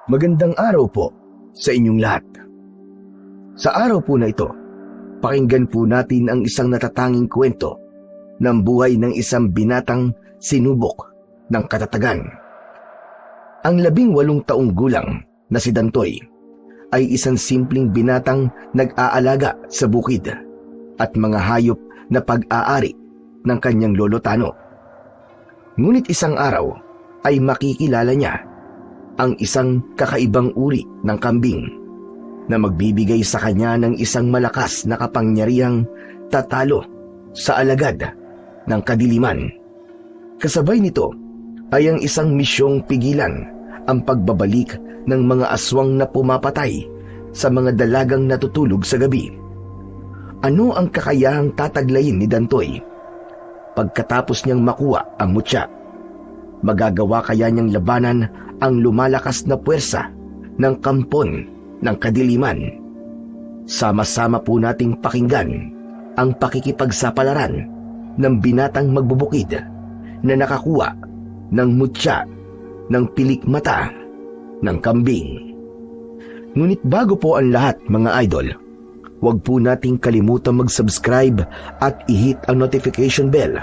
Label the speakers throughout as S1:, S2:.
S1: Magandang araw po sa inyong lahat. Sa araw po na ito, pakinggan po natin ang isang natatanging kwento ng buhay ng isang binatang sinubok ng katatagan. Ang 18 taong gulang na si Dantoy ay isang simpleng binatang nag-aalaga sa bukid at mga hayop na pag-aari ng kanyang lolo Tano. Ngunit isang araw ay makikilala niya ang isang kakaibang uri ng kambing na magbibigay sa kanya ng isang malakas na kapangyarihang tatalo sa alagad ng kadiliman. Kasabay nito ay ang isang misyong pigilan ang pagbabalik ng mga aswang na pumapatay sa mga dalagang natutulog sa gabi. Ano ang kakayahang tataglayin ni Dantoy? Pagkatapos niyang makuha ang mutya, magagawa kaya niyang labanan ang lumalakas na puwersa ng kampon ng kadiliman? Sama-sama po nating pakinggan ang pakikipagsapalaran ng binatang magbubukid na nakakuha ng mutya ng pilik mata ng kambing. Ngunit bago po ang lahat, mga idol, huwag po nating kalimutan mag-subscribe at i-hit ang notification bell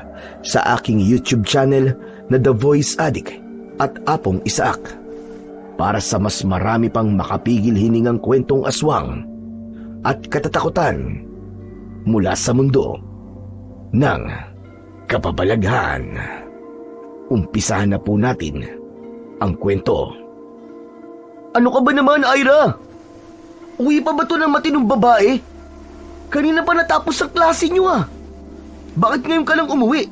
S1: sa aking YouTube channel na The Voice Addict at Apong Isaak para sa mas marami pang makapigil hiningang kwentong aswang at katatakutan mula sa mundo ng kababalaghan. Umpisahan na po natin ang kwento.
S2: Ano ka ba naman, Ira? Uwi pa ba to ng matinong babae? Kanina pa natapos ang klase niyo ah. Bakit ngayon ka lang umuwi?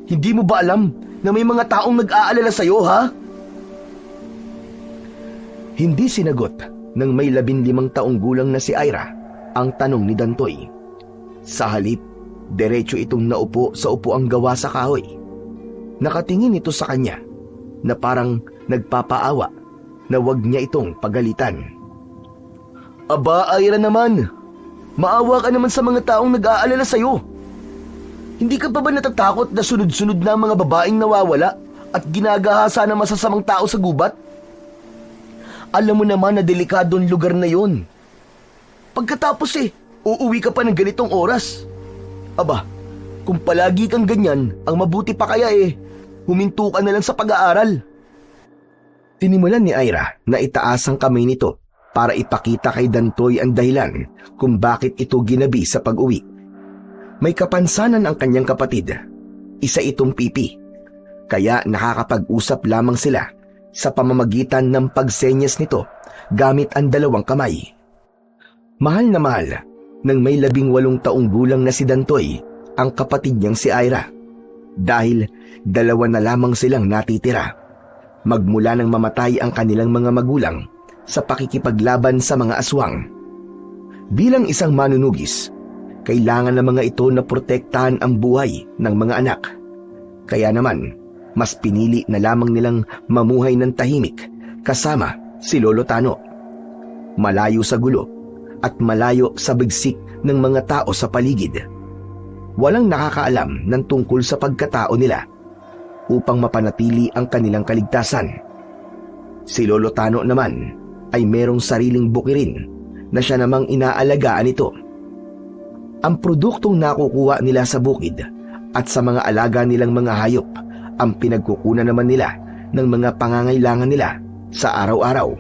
S2: Hindi mo ba alam na may mga taong nag-aalala sa'yo, ha?
S1: Hindi sinagot ng may 15 taong gulang na si Ira ang tanong ni Dantoy. Sa halip, diretso itong naupo sa upuang gawa sa kahoy. Nakatingin ito sa kanya na parang nagpapaawa na wag niya itong pagalitan.
S2: Aba, Ira naman. Maawa ka naman sa mga taong nag-aalala sa'yo. Hindi ka pa ba natatakot na sunod-sunod na ang mga babaeng nawawala at ginagahasa ng masasamang tao sa gubat? Alam mo naman na delikado ang lugar na yon. Pagkatapos uuwi ka pa ng ganitong oras. Aba, kung palagi kang ganyan, ang mabuti pa kaya huminto ka na lang sa pag-aaral.
S1: Tinimulan ni Ira na itaas ang kamay nito para ipakita kay Dantoy ang dahilan kung bakit ito ginabi sa pag-uwi. May kapansanan ang kanyang kapatid. Isa itong pipi. Kaya nakakapag-usap lamang sila sa pamamagitan ng pagsenyas nito gamit ang 2 kamay. Mahal na mahal ng may 18 taong gulang na si Dantoy ang kapatid niyang si Ira. Dahil 2 na lamang silang natitira. Magmula nang mamatay ang kanilang mga magulang sa pakikipaglaban sa mga aswang. Bilang isang manunugis, kailangan ng mga ito na protektahan ang buhay ng mga anak. Kaya naman, mas pinili na lamang nilang mamuhay ng tahimik kasama si Lolo Tano. Malayo sa gulo at malayo sa bigsik ng mga tao sa paligid. Walang nakakaalam ng tungkol sa pagkatao nila upang mapanatili ang kanilang kaligtasan. Si Lolo Tano naman ay merong sariling bukirin na siya namang inaalagaan ito. Ang produktong nakukuha nila sa bukid at sa mga alaga nilang mga hayop ang pinagkukunan naman nila ng mga pangangailangan nila sa araw-araw.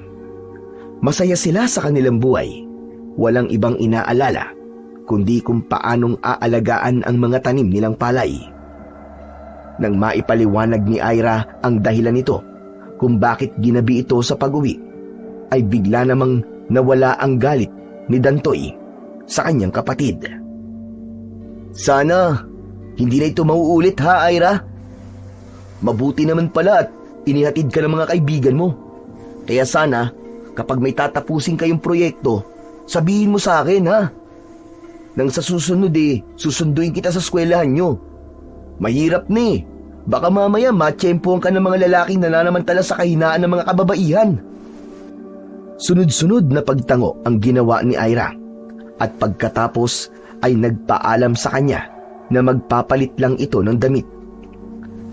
S1: Masaya sila sa kanilang buhay. Walang ibang inaalala kundi kung paanong aalagaan ang mga tanim nilang palay. Nang maipaliwanag ni Ira ang dahilan nito kung bakit ginabi ito sa pag-uwi, ay bigla namang nawala ang galit ni Dantoy sa kanyang kapatid.
S2: Sana hindi na ito mauulit, ha, Ira? Mabuti naman pala at inihatid ka ng mga kaibigan mo. Kaya sana, kapag may tatapusin kayong proyekto, sabihin mo sa akin, ha? Nang sa susunod susunduin kita sa eskwelahan nyo. Mahirap na Baka mamaya matsyempohan ka ng mga lalaking nananamantala sa kahinaan ng mga kababaihan.
S1: Sunod-sunod na pagtango ang ginawa ni Ira at pagkatapos ay nagpaalam sa kanya na magpapalit lang ito ng damit.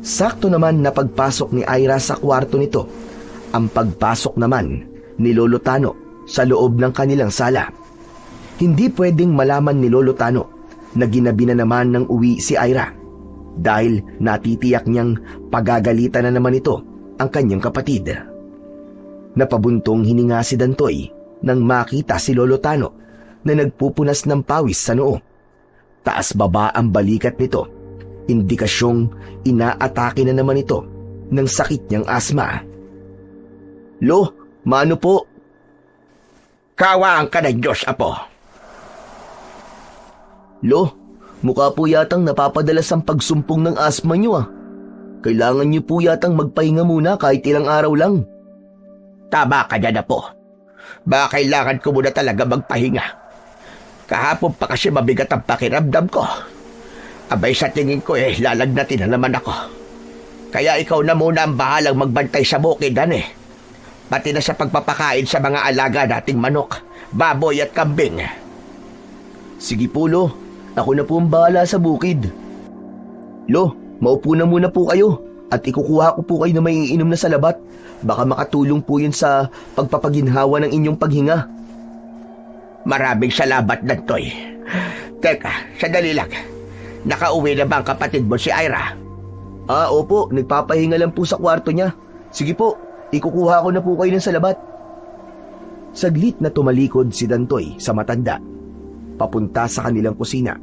S1: Sakto naman na pagpasok ni Ira sa kwarto nito, ang pagpasok naman ni Lolo Tano sa loob ng kanilang sala. Hindi pwedeng malaman ni Lolo Tano na ginabi na naman ng uwi si Ira dahil natitiyak niyang pagagalitan na naman ito ang kanyang kapatid. Napabuntong hininga si Dantoy nang makita si Lolo Tano na nagpupunas ng pawis sa noo. Taas baba ang balikat nito, indikasyong inaatake na naman ito ng sakit niyang asma. "Lo, mano po?"
S2: Kawaan ka ng Diyos, apo.
S1: "Lo, mukha po yatang napapadalas ang pagsumpong ng asma niyo ah. Kailangan niyo po yatang magpahinga muna kahit ilang araw lang."
S2: Tama ka dyan, apo. Baka kailangan ko muna talaga magpahinga. Kahapon pa kasi mabigat ang pakiramdam ko. Abay, sa tingin ko lalagnatin na naman ako. Kaya ikaw na muna ang bahalang magbantay sa bukid, pati na sa pagpapakain sa mga alaga nating manok, baboy at kambing.
S1: "Sige po, Lo. Ako na po ang bahala sa bukid." "Lo, maupo na muna po kayo at ikukuha ko po kayo na may iinom na salabat. Baka makatulong po yun sa pagpapaginhawa ng inyong paghinga."
S2: Maraming salamat, Dantoy. Teka, sandali lang. Nakauwi na ba ang kapatid mo si Ira?
S1: Opo. Nagpapahinga lang po sa kwarto niya. Sige po, ikukuha ko na po kayo ng salabat." Saglit na tumalikod si Dantoy sa matanda, papunta sa kanilang kusina.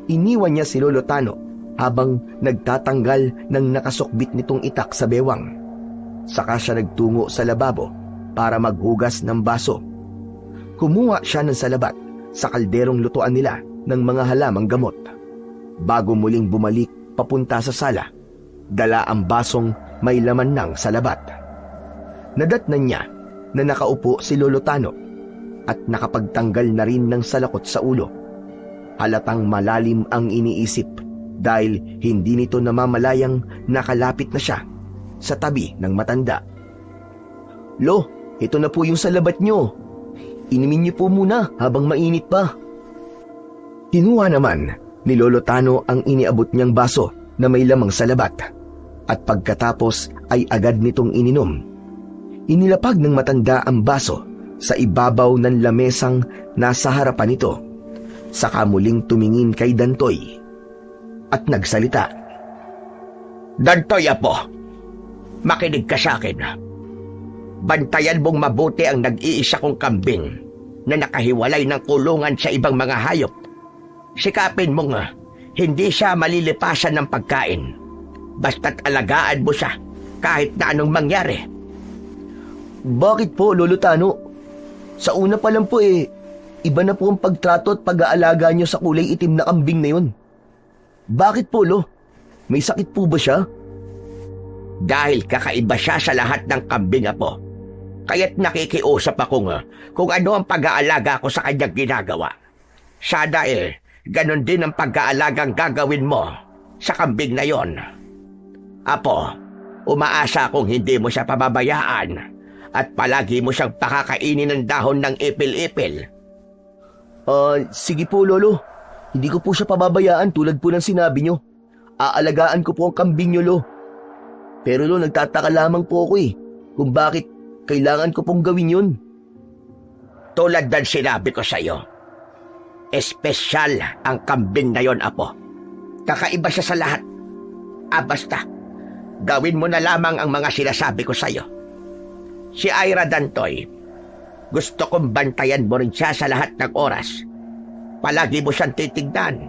S1: Iniwan niya si Lolo Tano habang nagtatanggal ng nakasukbit nitong itak sa bewang. Saka siya nagtungo sa lababo para maghugas ng baso. Kumuha siya ng salabat sa kalderong lutuan nila ng mga halamang gamot. Bago muling bumalik papunta sa sala, dala ang basong may laman ng salabat. Nadatnan niya na nakaupo si Lolo Tano at nakapagtanggal na rin ng salakot sa ulo. Halatang malalim ang iniisip dahil hindi nito namamalayang nakalapit na siya sa tabi ng matanda. "Lo, ito na po yung salabat nyo. Inumin niyo po muna habang mainit pa." Kinuha naman ni Lolo Tano ang iniabot niyang baso na may lamang salabat at pagkatapos ay agad nitong ininom. Inilapag ng matanda ang baso sa ibabaw ng lamesang nasa harapan nito. Saka muling tumingin kay Dantoy at nagsalita.
S2: Dantoy, apo. Makinig ka sa akin. Bantayan mong mabuti ang nag-iisa kong kambing na nakahiwalay ng kulungan sa ibang mga hayop. Sikapin mong hindi siya malilipasan ng pagkain. Basta't alagaan mo siya kahit na anong mangyari.
S1: "Bakit po, Lolo Tano? Sa una pa lang po iba na po ang pagtrato at pag-aalaga niyo sa kulay itim na kambing na yun. Bakit po, Lo? May sakit po ba siya?"
S2: Dahil kakaiba siya sa lahat ng kambing, apo. Kaya't nakikiusap ako kung ano ang pag-aalaga ko sa kanyang ginagawa. Sana ganon din ang pag-aalagang gagawin mo sa kambing na yon. Apo, umaasa akong hindi mo siya pababayaan at palagi mo siyang pakakainin ng dahon ng ipil-ipil.
S1: Sige po, Lolo. Hindi ko po siya pababayaan tulad po ng sinabi niyo. Aalagaan ko po ang kambing niyo, Lo. Pero Lo, nagtataka lamang po ako kung bakit kailangan ko pong gawin yun.
S2: Tulad ng sinabi ko sa'yo, espesyal ang kambing na yon, apo. Kakaiba siya sa lahat. Basta, gawin mo na lamang ang mga sinasabi ko sa'yo. Si Ira, Dantoy, gusto kong bantayan mo rin siya sa lahat ng oras. Palagi mo siyang titignan,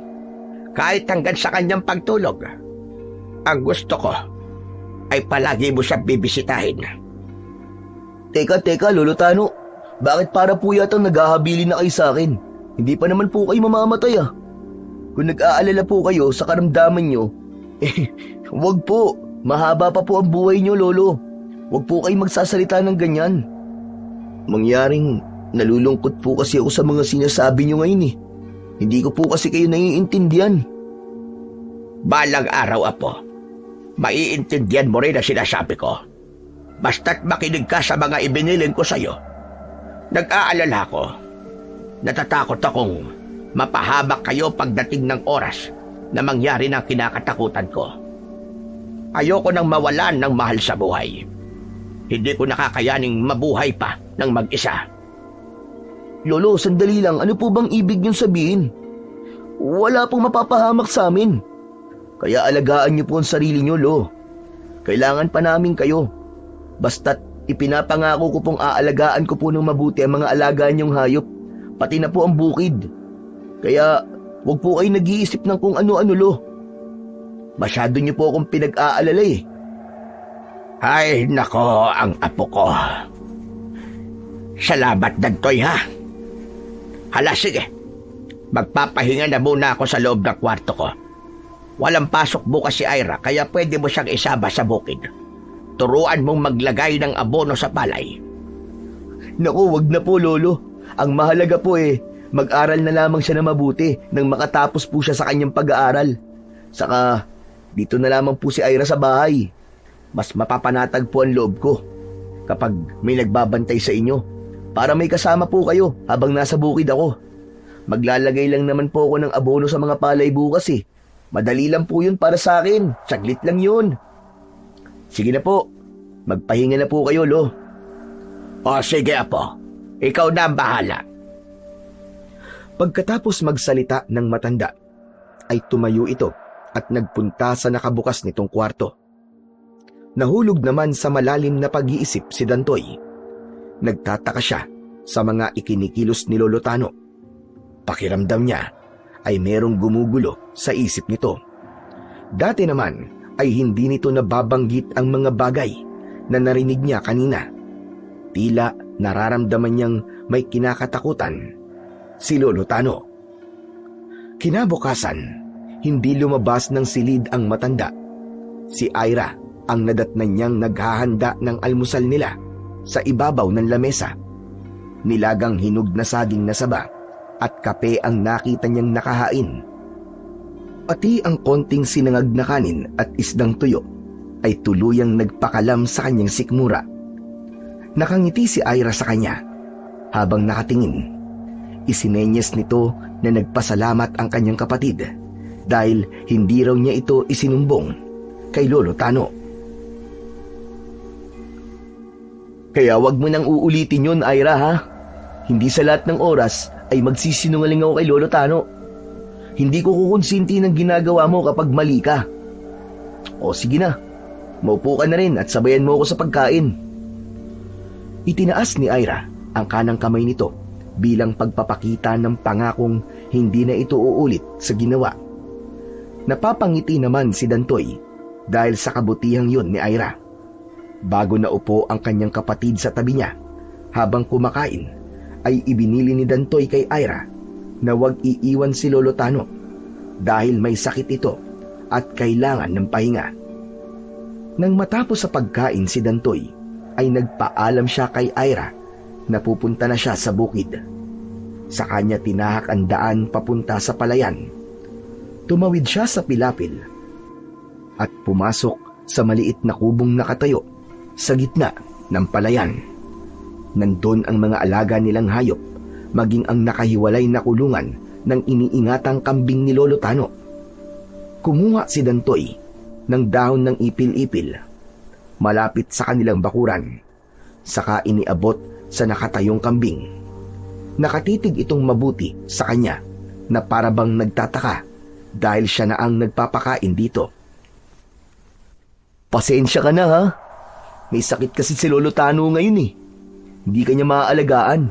S2: kahit hanggang sa kanyang pagtulog. Ang gusto ko ay palagi mo siyang bibisitahin.
S1: Teka, Lolo Tano. Bakit para po yatang naghahabilin na kayo sa akin? Hindi pa naman po kayo mamamatay Kung nag-aalala po kayo sa karamdaman nyo, wag po. Mahaba pa po ang buhay nyo, Lolo. Wag po kayo magsasalita ng ganyan. Mangyaring nalulungkot po kasi ako sa mga sinasabi nyo ngayon Hindi ko po kasi kayo naiintindihan.
S2: Balang araw, apo, maiintindihan mo rin ang sinasabi ko. Basta't makinig ka sa mga ibinilin ko sa'yo. Nag-aalala ko. Natatakot akong mapahamak kayo pagdating ng oras na mangyari ng kinakatakutan ko. Ayoko nang mawalan ng mahal sa buhay.
S3: Hindi ko nakakayaning mabuhay pa ng mag-isa.
S2: Lolo, sandali lang. Ano po bang ibig niyong sabihin? Wala pong mapapahamak sa amin. Kaya alagaan niyo po ang sarili niyo, Lo. Kailangan pa namin kayo. Basta't ipinapangako ko pong aalagaan ko po ng mabuti ang mga alaga niyong hayop, pati na po ang bukid. Kaya huwag po kayo nag-iisip ng kung ano-ano, Lo. Masyado niyo po akong pinag-aalala eh.
S3: Ay, nako, ang apo ko. Salamat, Dantoy, ha? Hala, sige. Magpapahinga na muna ako sa loob ng kwarto ko. Walang pasok bukas si Ira, kaya pwede mo siyang isama sa bukid. Turuan mong maglagay ng abono sa palay.
S2: Naku, wag na po, Lolo. Ang mahalaga po mag-aral na lamang siya na mabuti nang makatapos po siya sa kanyang pag-aaral. Saka, dito na lamang po si Ira sa bahay. Mas mapapanatag po ang loob ko kapag may nagbabantay sa inyo, para may kasama po kayo habang nasa bukid ako. Maglalagay lang naman po ako ng abono sa mga palay bukas eh. Madali lang po yun para sa akin. Saglit lang yun. Sige na po. Magpahinga na po kayo, Lo.
S3: O sige, apo. Ikaw na ang bahala.
S1: Pagkatapos magsalita ng matanda, ay tumayo ito at nagpunta sa nakabukas nitong kwarto. Nahulog naman sa malalim na pag-iisip si Dantoy. Nagtataka siya sa mga ikinikilos ni Lolo Tano. Pakiramdam niya ay merong gumugulo sa isip nito. Dati naman ay hindi nito nababanggit ang mga bagay na narinig niya kanina. Tila nararamdaman niyang may kinakatakutan si Lolo Tano. Kinabukasan, hindi lumabas ng silid ang matanda. Si Ira ang nadatnan niyang naghahanda ng almusal nila sa ibabaw ng lamesa. Nilagang hinog na saging na saba at kape ang nakita niyang nakahain. Pati ang konting sinangag na kanin at isdang tuyo ay tuluyang nagpakalam sa kanyang sikmura. Nakangiti si Ira sa kanya habang nakatingin. Isinenyas nito na nagpasalamat ang kanyang kapatid dahil hindi raw niya ito isinumbong kay Lolo Tano. Kaya wag mo nang uulitin yun, Ira, ha? Hindi sa lahat ng oras ay magsisinungaling ako kay Lolo Tano. Hindi ko kukonsinti ng ginagawa mo kapag mali ka. O sige na, maupo ka na rin at sabayan mo ako sa pagkain. Itinaas ni Ira ang kanang kamay nito bilang pagpapakita ng pangakong hindi na ito uulit sa ginawa. Napapangiti naman si Dantoy dahil sa kabutihang yun ni Ira. Bago naupo ang kanyang kapatid sa tabi niya habang kumakain, ay ibinili ni Dantoy kay Ira na huwag iiwan si Lolo Tano dahil may sakit ito at kailangan ng pahinga. Nang matapos sa pagkain si Dantoy, ay nagpaalam siya kay Ira na pupunta na siya sa bukid. Sa kanya tinahak ang daan papunta sa palayan. Tumawid siya sa pilapil at pumasok sa maliit na kubong nakatayo sa gitna ng palayan. Nandun ang mga alaga nilang hayop, maging ang nakahiwalay na kulungan ng iniingatang kambing ni Lolo Tano. Kumuha si Dantoy ng dahon ng ipil-ipil malapit sa kanilang bakuran, saka iniabot sa nakatayong kambing. Nakatitig itong mabuti sa kanya na parabang nagtataka dahil siya na ang nagpapakain dito. Pasensya ka na, ha? May sakit kasi si Lolo Tano ngayon eh. Hindi kanya maaalagaan.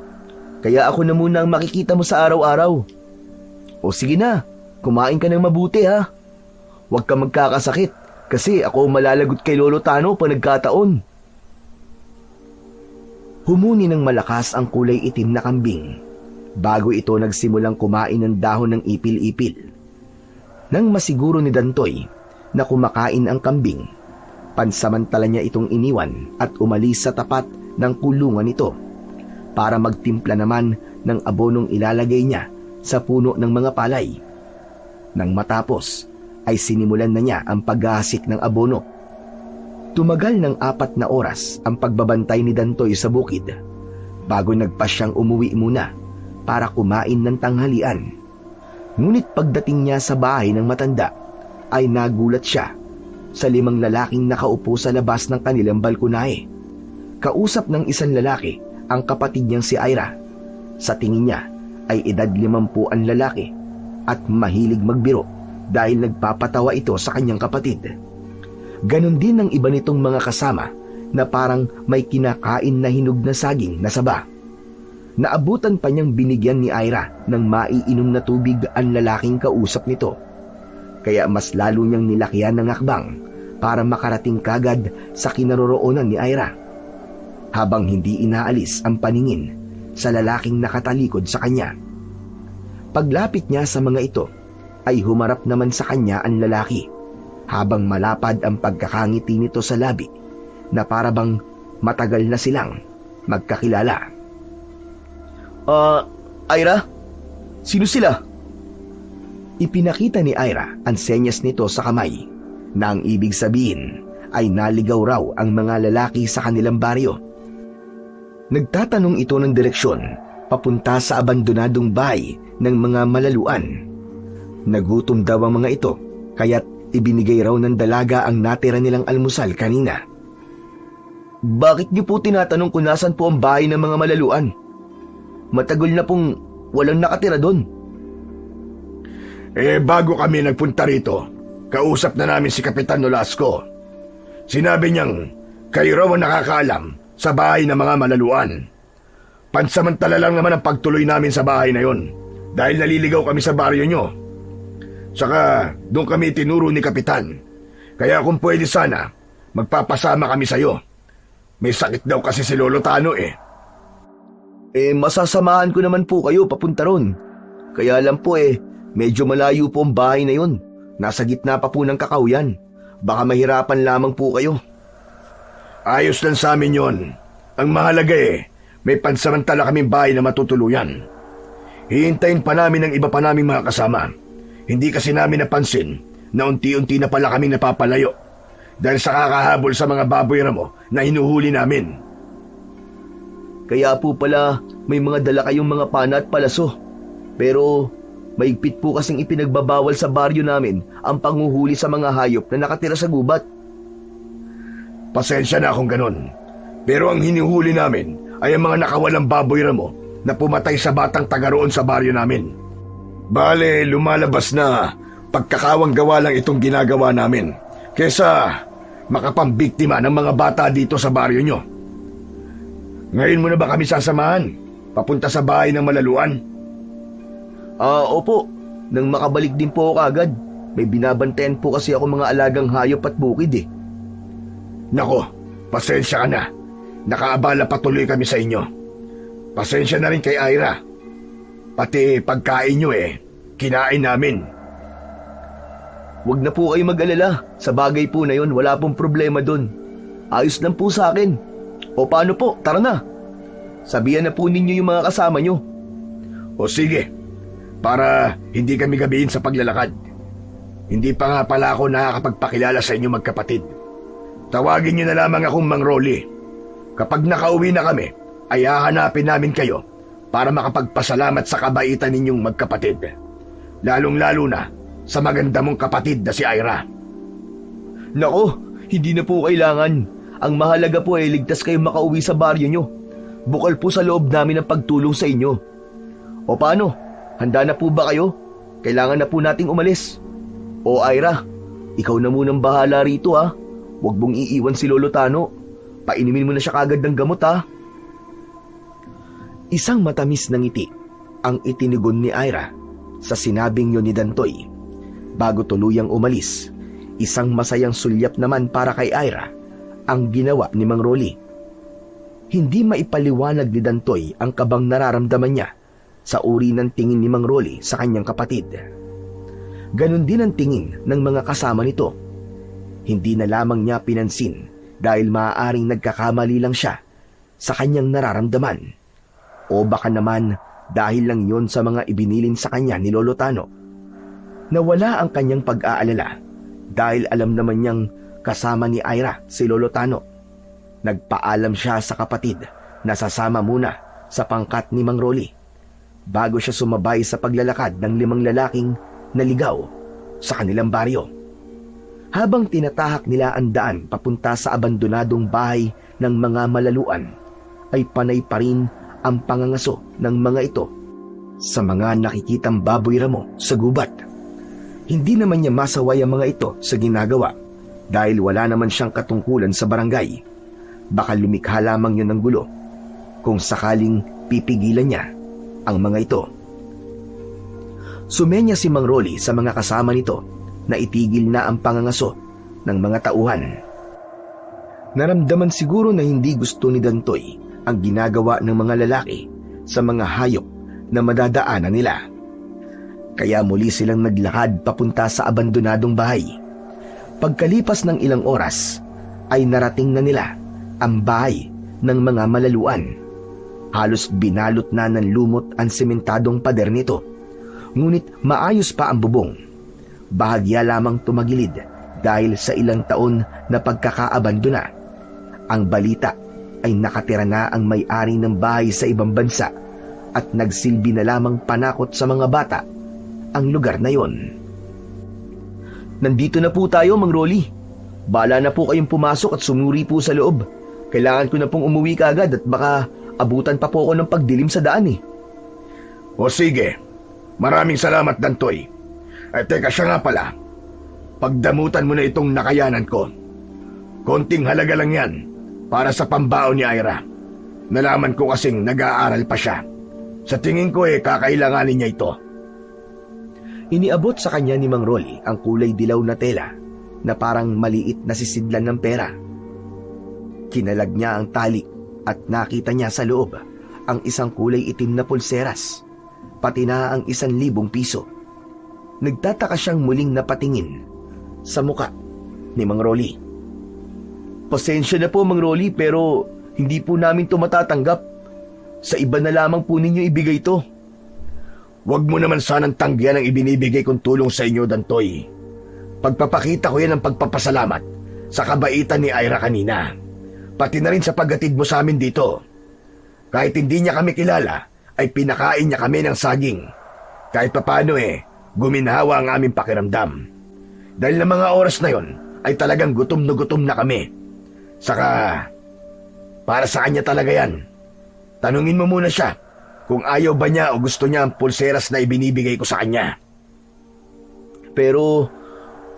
S1: Kaya ako na muna ang makikita mo sa araw-araw. O sige na, kumain ka ng mabuti, ha? Huwag ka magkakasakit kasi ako malalagot kay Lolo Tano pag nagkataon. Humuni ng malakas ang kulay itim na kambing bago ito nagsimulang kumain ng dahon ng ipil-ipil. Nang masiguro ni Dantoy na kumakain ang kambing, pansamantala niya itong iniwan at umalis sa tapat ng kulungan nito para magtimpla naman ng abonong ilalagay niya sa puno ng mga palay. Nang matapos, ay sinimulan na niya ang paghahasik ng abono. Tumagal ng 4 na oras ang pagbabantay ni Dantoy sa bukid bago nagpasyang umuwi muna para kumain ng tanghalian. Ngunit pagdating niya sa bahay ng matanda ay nagulat siya sa 5 lalaking nakaupo sa labas ng kanilang balkonahe. Kausap ng isang lalaki ang kapatid niyang si Ira. Sa tingin niya ay edad 50 ang lalaki at mahilig magbiro dahil nagpapatawa ito sa kanyang kapatid. Ganon din ang iba nitong mga kasama na parang may kinakain na hinog na saging na saba. Naabutan pa niyang binigyan ni Ira ng maiinom na tubig ang lalaking kausap nito. Kaya mas lalo niyang nilakihan ng akbang para makarating kagad sa kinaroroonan ni Ira. Habang hindi inaalis ang paningin sa lalaking nakatalikod sa kanya. Paglapit niya sa mga ito, ay humarap naman sa kanya ang lalaki habang malapad ang pagkakangiti nito sa labi na parabang matagal na silang magkakilala.
S2: Ira? Sino sila?
S1: Ipinakita ni Ira ang senyas nito sa kamay na ang ibig sabihin ay naligaw raw ang mga lalaki sa kanilang baryo. Nagtatanong ito ng direksyon papunta sa abandonadong bahay ng mga malaluan. Nagutom daw ang mga ito kaya't ibinigay raw ng dalaga ang natira nilang almusal kanina.
S2: Bakit niyo po tinatanong kung nasan po ang bahay ng mga malaluan? Matagal na pong walang nakatira doon.
S4: Bago kami nagpunta rito, kausap na namin si Kapitan Nolasco. Sinabi niyang kayo raw ang nakakaalam sa bahay ng mga malaluan. Pansamantala lang naman ang pagtuloy namin sa bahay na yon dahil naliligaw kami sa baryo nyo. Saka doon kami tinuro ni Kapitan. Kaya kung pwede sana, magpapasama kami sa'yo. May sakit daw kasi si Lolo Tano
S2: Masasamahan ko naman po kayo papunta ron. Kaya lang po medyo malayo po ang bahay na yun. Nasa gitna pa po ng kakawyan. Baka mahirapan lamang po kayo.
S4: Ayos lang sa amin yon. Ang mahalaga may pansamantala kaming bahay na matutuluyan. Hihintayin pa namin ang iba pa naming mga kasama. Hindi kasi namin napansin na unti-unti na pala kaming napapalayo dahil sa kakahabol sa mga baboy ramo na hinuhuli namin.
S2: Kaya po pala may mga dala kayong mga pana at palaso. Pero maigpit po kasing ipinagbabawal sa baryo namin ang panguhuli sa mga hayop na nakatira sa gubat.
S4: Pasensya na kung ganun. Pero ang hinuhuli namin ay ang mga nakawalang baboy ramo na pumatay sa batang taga roon sa baryo namin. Bale, lumalabas na pagkakawang gawa lang itong ginagawa namin kesa makapambiktima ng mga bata dito sa baryo nyo. Ngayon mo na ba kami sasamahan papunta sa bahay ng malaluan?
S2: Opo. Nang makabalik din po ako agad. May binabantayan po kasi ako mga alagang hayop at bukid
S4: Nako, pasensya ka na. Nakaabala patuloy kami sa inyo. Pasensya na rin kay Ira. Pati pagkain nyo kinain namin.
S2: Huwag na po kayo mag-alala. Sa bagay po na yon, wala pong problema doon. Ayos lang po sa akin. O paano po, tara na. Sabihan na po ninyo yung mga kasama nyo.
S4: O sige, para hindi kami gabihin sa paglalakad. Hindi pa nga pala ako nakakapagpakilala sa inyo magkapatid. Tawagin nyo na lamang akong Mang Rolly. Kapag nakauwi na kami, ay hahanapin namin kayo para makapagpasalamat sa kabaitan ninyong magkapatid. Lalong-lalo na sa maganda mong kapatid na si Ira.
S2: Nako, hindi na po kailangan. Ang mahalaga po ay ligtas kayong makauwi sa baryo nyo. Bukal po sa loob namin ang pagtulong sa inyo. O paano? Handa na po ba kayo? Kailangan na po nating umalis. O Ira, ikaw na munang bahala rito ha. Huwag mong iiwan si Lolo Tano. Painimin mo na siya kagad ng gamot ha.
S1: Isang matamis na ngiti ang itinigon ni Ira sa sinabing yun ni Dantoy. Bago tuluyang umalis, isang masayang sulyap naman para kay Ira ang ginawa ni Mang Rolly. Hindi maipaliwanag ni Dantoy ang kabang nararamdaman niya sa uri ng tingin ni Mang Rolly sa kanyang kapatid. Ganon din ang tingin ng mga kasama nito. Hindi na lamang niya pinansin dahil maaaring nagkakamali lang siya sa kanyang nararamdaman. O baka naman dahil lang yon sa mga ibinilin sa kanya ni Lolo Tano. Nawala ang kanyang pag-aalala dahil alam naman niyang kasama ni Ira si Lolo Tano. Nagpaalam siya sa kapatid na sasama muna sa pangkat ni Mang Rolly bago siya sumabay sa paglalakad ng 5 lalaking naligaw sa kanilang baryo. Habang tinatahak nila ang daan papunta sa abandonadong bahay ng mga malaluan, ay panay pa rin ang pangangaso ng mga ito sa mga nakikitang baboy ramo sa gubat. Hindi naman niya masaway ang mga ito sa ginagawa dahil wala naman siyang katungkulan sa barangay. Baka lumikha lamang yun ng gulo kung sakaling pipigilan niya ang mga ito. Sumenya si Mang Rolly sa mga kasama nito na itigil na ang pangangaso ng mga tauhan. Naramdaman siguro na hindi gusto ni Dantoy ang ginagawa ng mga lalaki sa mga hayop na madadaanan nila. Kaya muli silang naglakad papunta sa abandonadong bahay. Pagkalipas ng ilang oras, ay narating na nila ang bahay ng mga malaluan. Halos binalot na ng lumot ang sementadong pader nito. Ngunit maayos pa ang bubong. Bahagya lamang tumagilid dahil sa ilang taon na pagkakaabandona. Ang balita ay nakatira na ang may-ari ng bahay sa ibang bansa at nagsilbi na lamang panakot sa mga bata ang lugar na yon.
S2: Nandito na po tayo, Mang Rolly. Bala na po kayong pumasok at sumuri po sa loob. Kailangan ko na pong umuwi kaagad at baka abutan pa po ako ng pagdilim sa daan eh.
S4: O sige, maraming salamat, Dantoy. Ay teka, siya nga pala. Pagdamutan mo na itong nakayanan ko. Konting halaga lang yan para sa pambaon ni Ira. Nalaman ko kasing nag-aaral pa siya. Sa tingin ko kakailanganin niya ito.
S1: Iniabot sa kanya ni Mang Rolly ang kulay dilaw na tela na parang maliit na sisidlan ng pera. Kinalag niya ang tali at nakita niya sa loob ang isang kulay itim na pulseras, pati na ang 1,000 piso. Nagtataka siyang muling napatingin sa muka ni Mang Rolly.
S2: Pasensya na po, Mang Rolly, pero hindi po namin ito matatanggap. Sa iba na lamang po ninyo ibigay ito.
S4: Huwag mo naman sanang tanggihan ang ibinibigay kong tulong sa inyo, Dantoy. Pagpapakita ko yan ng pagpapasalamat sa kabaitan ni Ira kanina. Pati na rin sa paghatid mo sa amin dito. Kahit hindi niya kami kilala, ay pinakain niya kami ng saging. Kahit papano guminhawa ang aming pakiramdam. Dahil na mga oras na yon, ay talagang gutom na kami. Saka, para sa kanya talaga yan. Tanungin mo muna siya kung ayaw ba niya o gusto niya ang pulseras na ibinibigay ko sa kanya.
S2: Pero,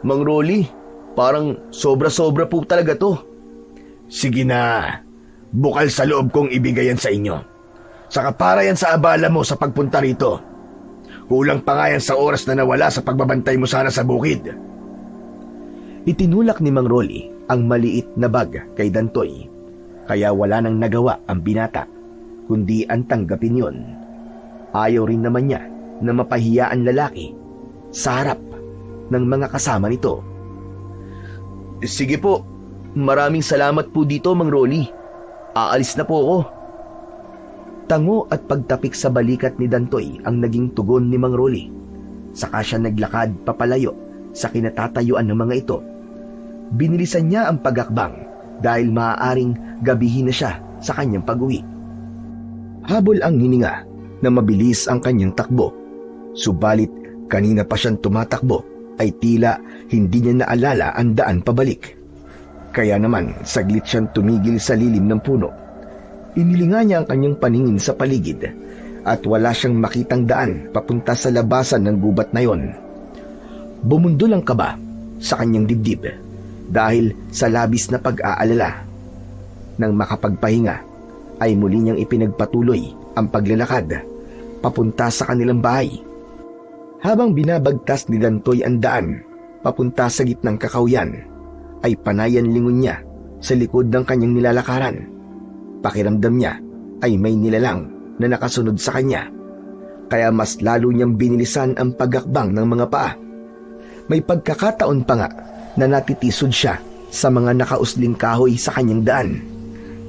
S2: Mang Rolly, parang sobra-sobra po talaga to.
S4: Sige na, bukal sa loob kong ibigay yan sa inyo. Saka para yan sa abala mo sa pagpunta rito. Kulang pa nga yan sa oras na nawala sa pagbabantay mo sana sa bukid.
S1: Itinulak ni Mang Rolly ang maliit na bag kay Dantoy, kaya wala nang nagawa ang binata, kundi ang tanggapin yon. Ayaw rin naman niya na mapahiya ang lalaki sa harap ng mga kasama nito.
S2: Sige po, maraming salamat po dito, Mang Rolly. Aalis na po ako.
S1: Tango at pagtapik sa balikat ni Dantoy ang naging tugon ni Mang Rolly. Saka siya naglakad papalayo sa kinatatayuan ng mga ito. Binilisan niya ang pagakbang dahil maaaring gabihin na siya sa kanyang pag-uwi. Habol ang hininga na mabilis ang kanyang takbo. Subalit kanina pa siyang tumatakbo ay tila hindi niya naalala ang daan pabalik. Kaya naman saglit siyang tumigil sa lilim ng puno. Inilinga niya ang kanyang paningin sa paligid at wala siyang makitang daan papunta sa labasan ng gubat na yon. Bumundol ang kaba sa kanyang dibdib dahil sa labis na pag-aalala. Nang makapagpahinga ay muli niyang ipinagpatuloy ang paglalakad papunta sa kanilang bahay. Habang binabagtas ni Dantoy ang daan papunta sa gitnang kakawyan, ay panayan lingon niya sa likod ng kanyang nilalakaran. Pakiramdam niya ay may nilalang na nakasunod sa kanya, kaya mas lalo niyang binilisan ang pagakbang ng mga paa. May pagkakataon pa nga na natitisod siya sa mga nakausling kahoy sa kanyang daan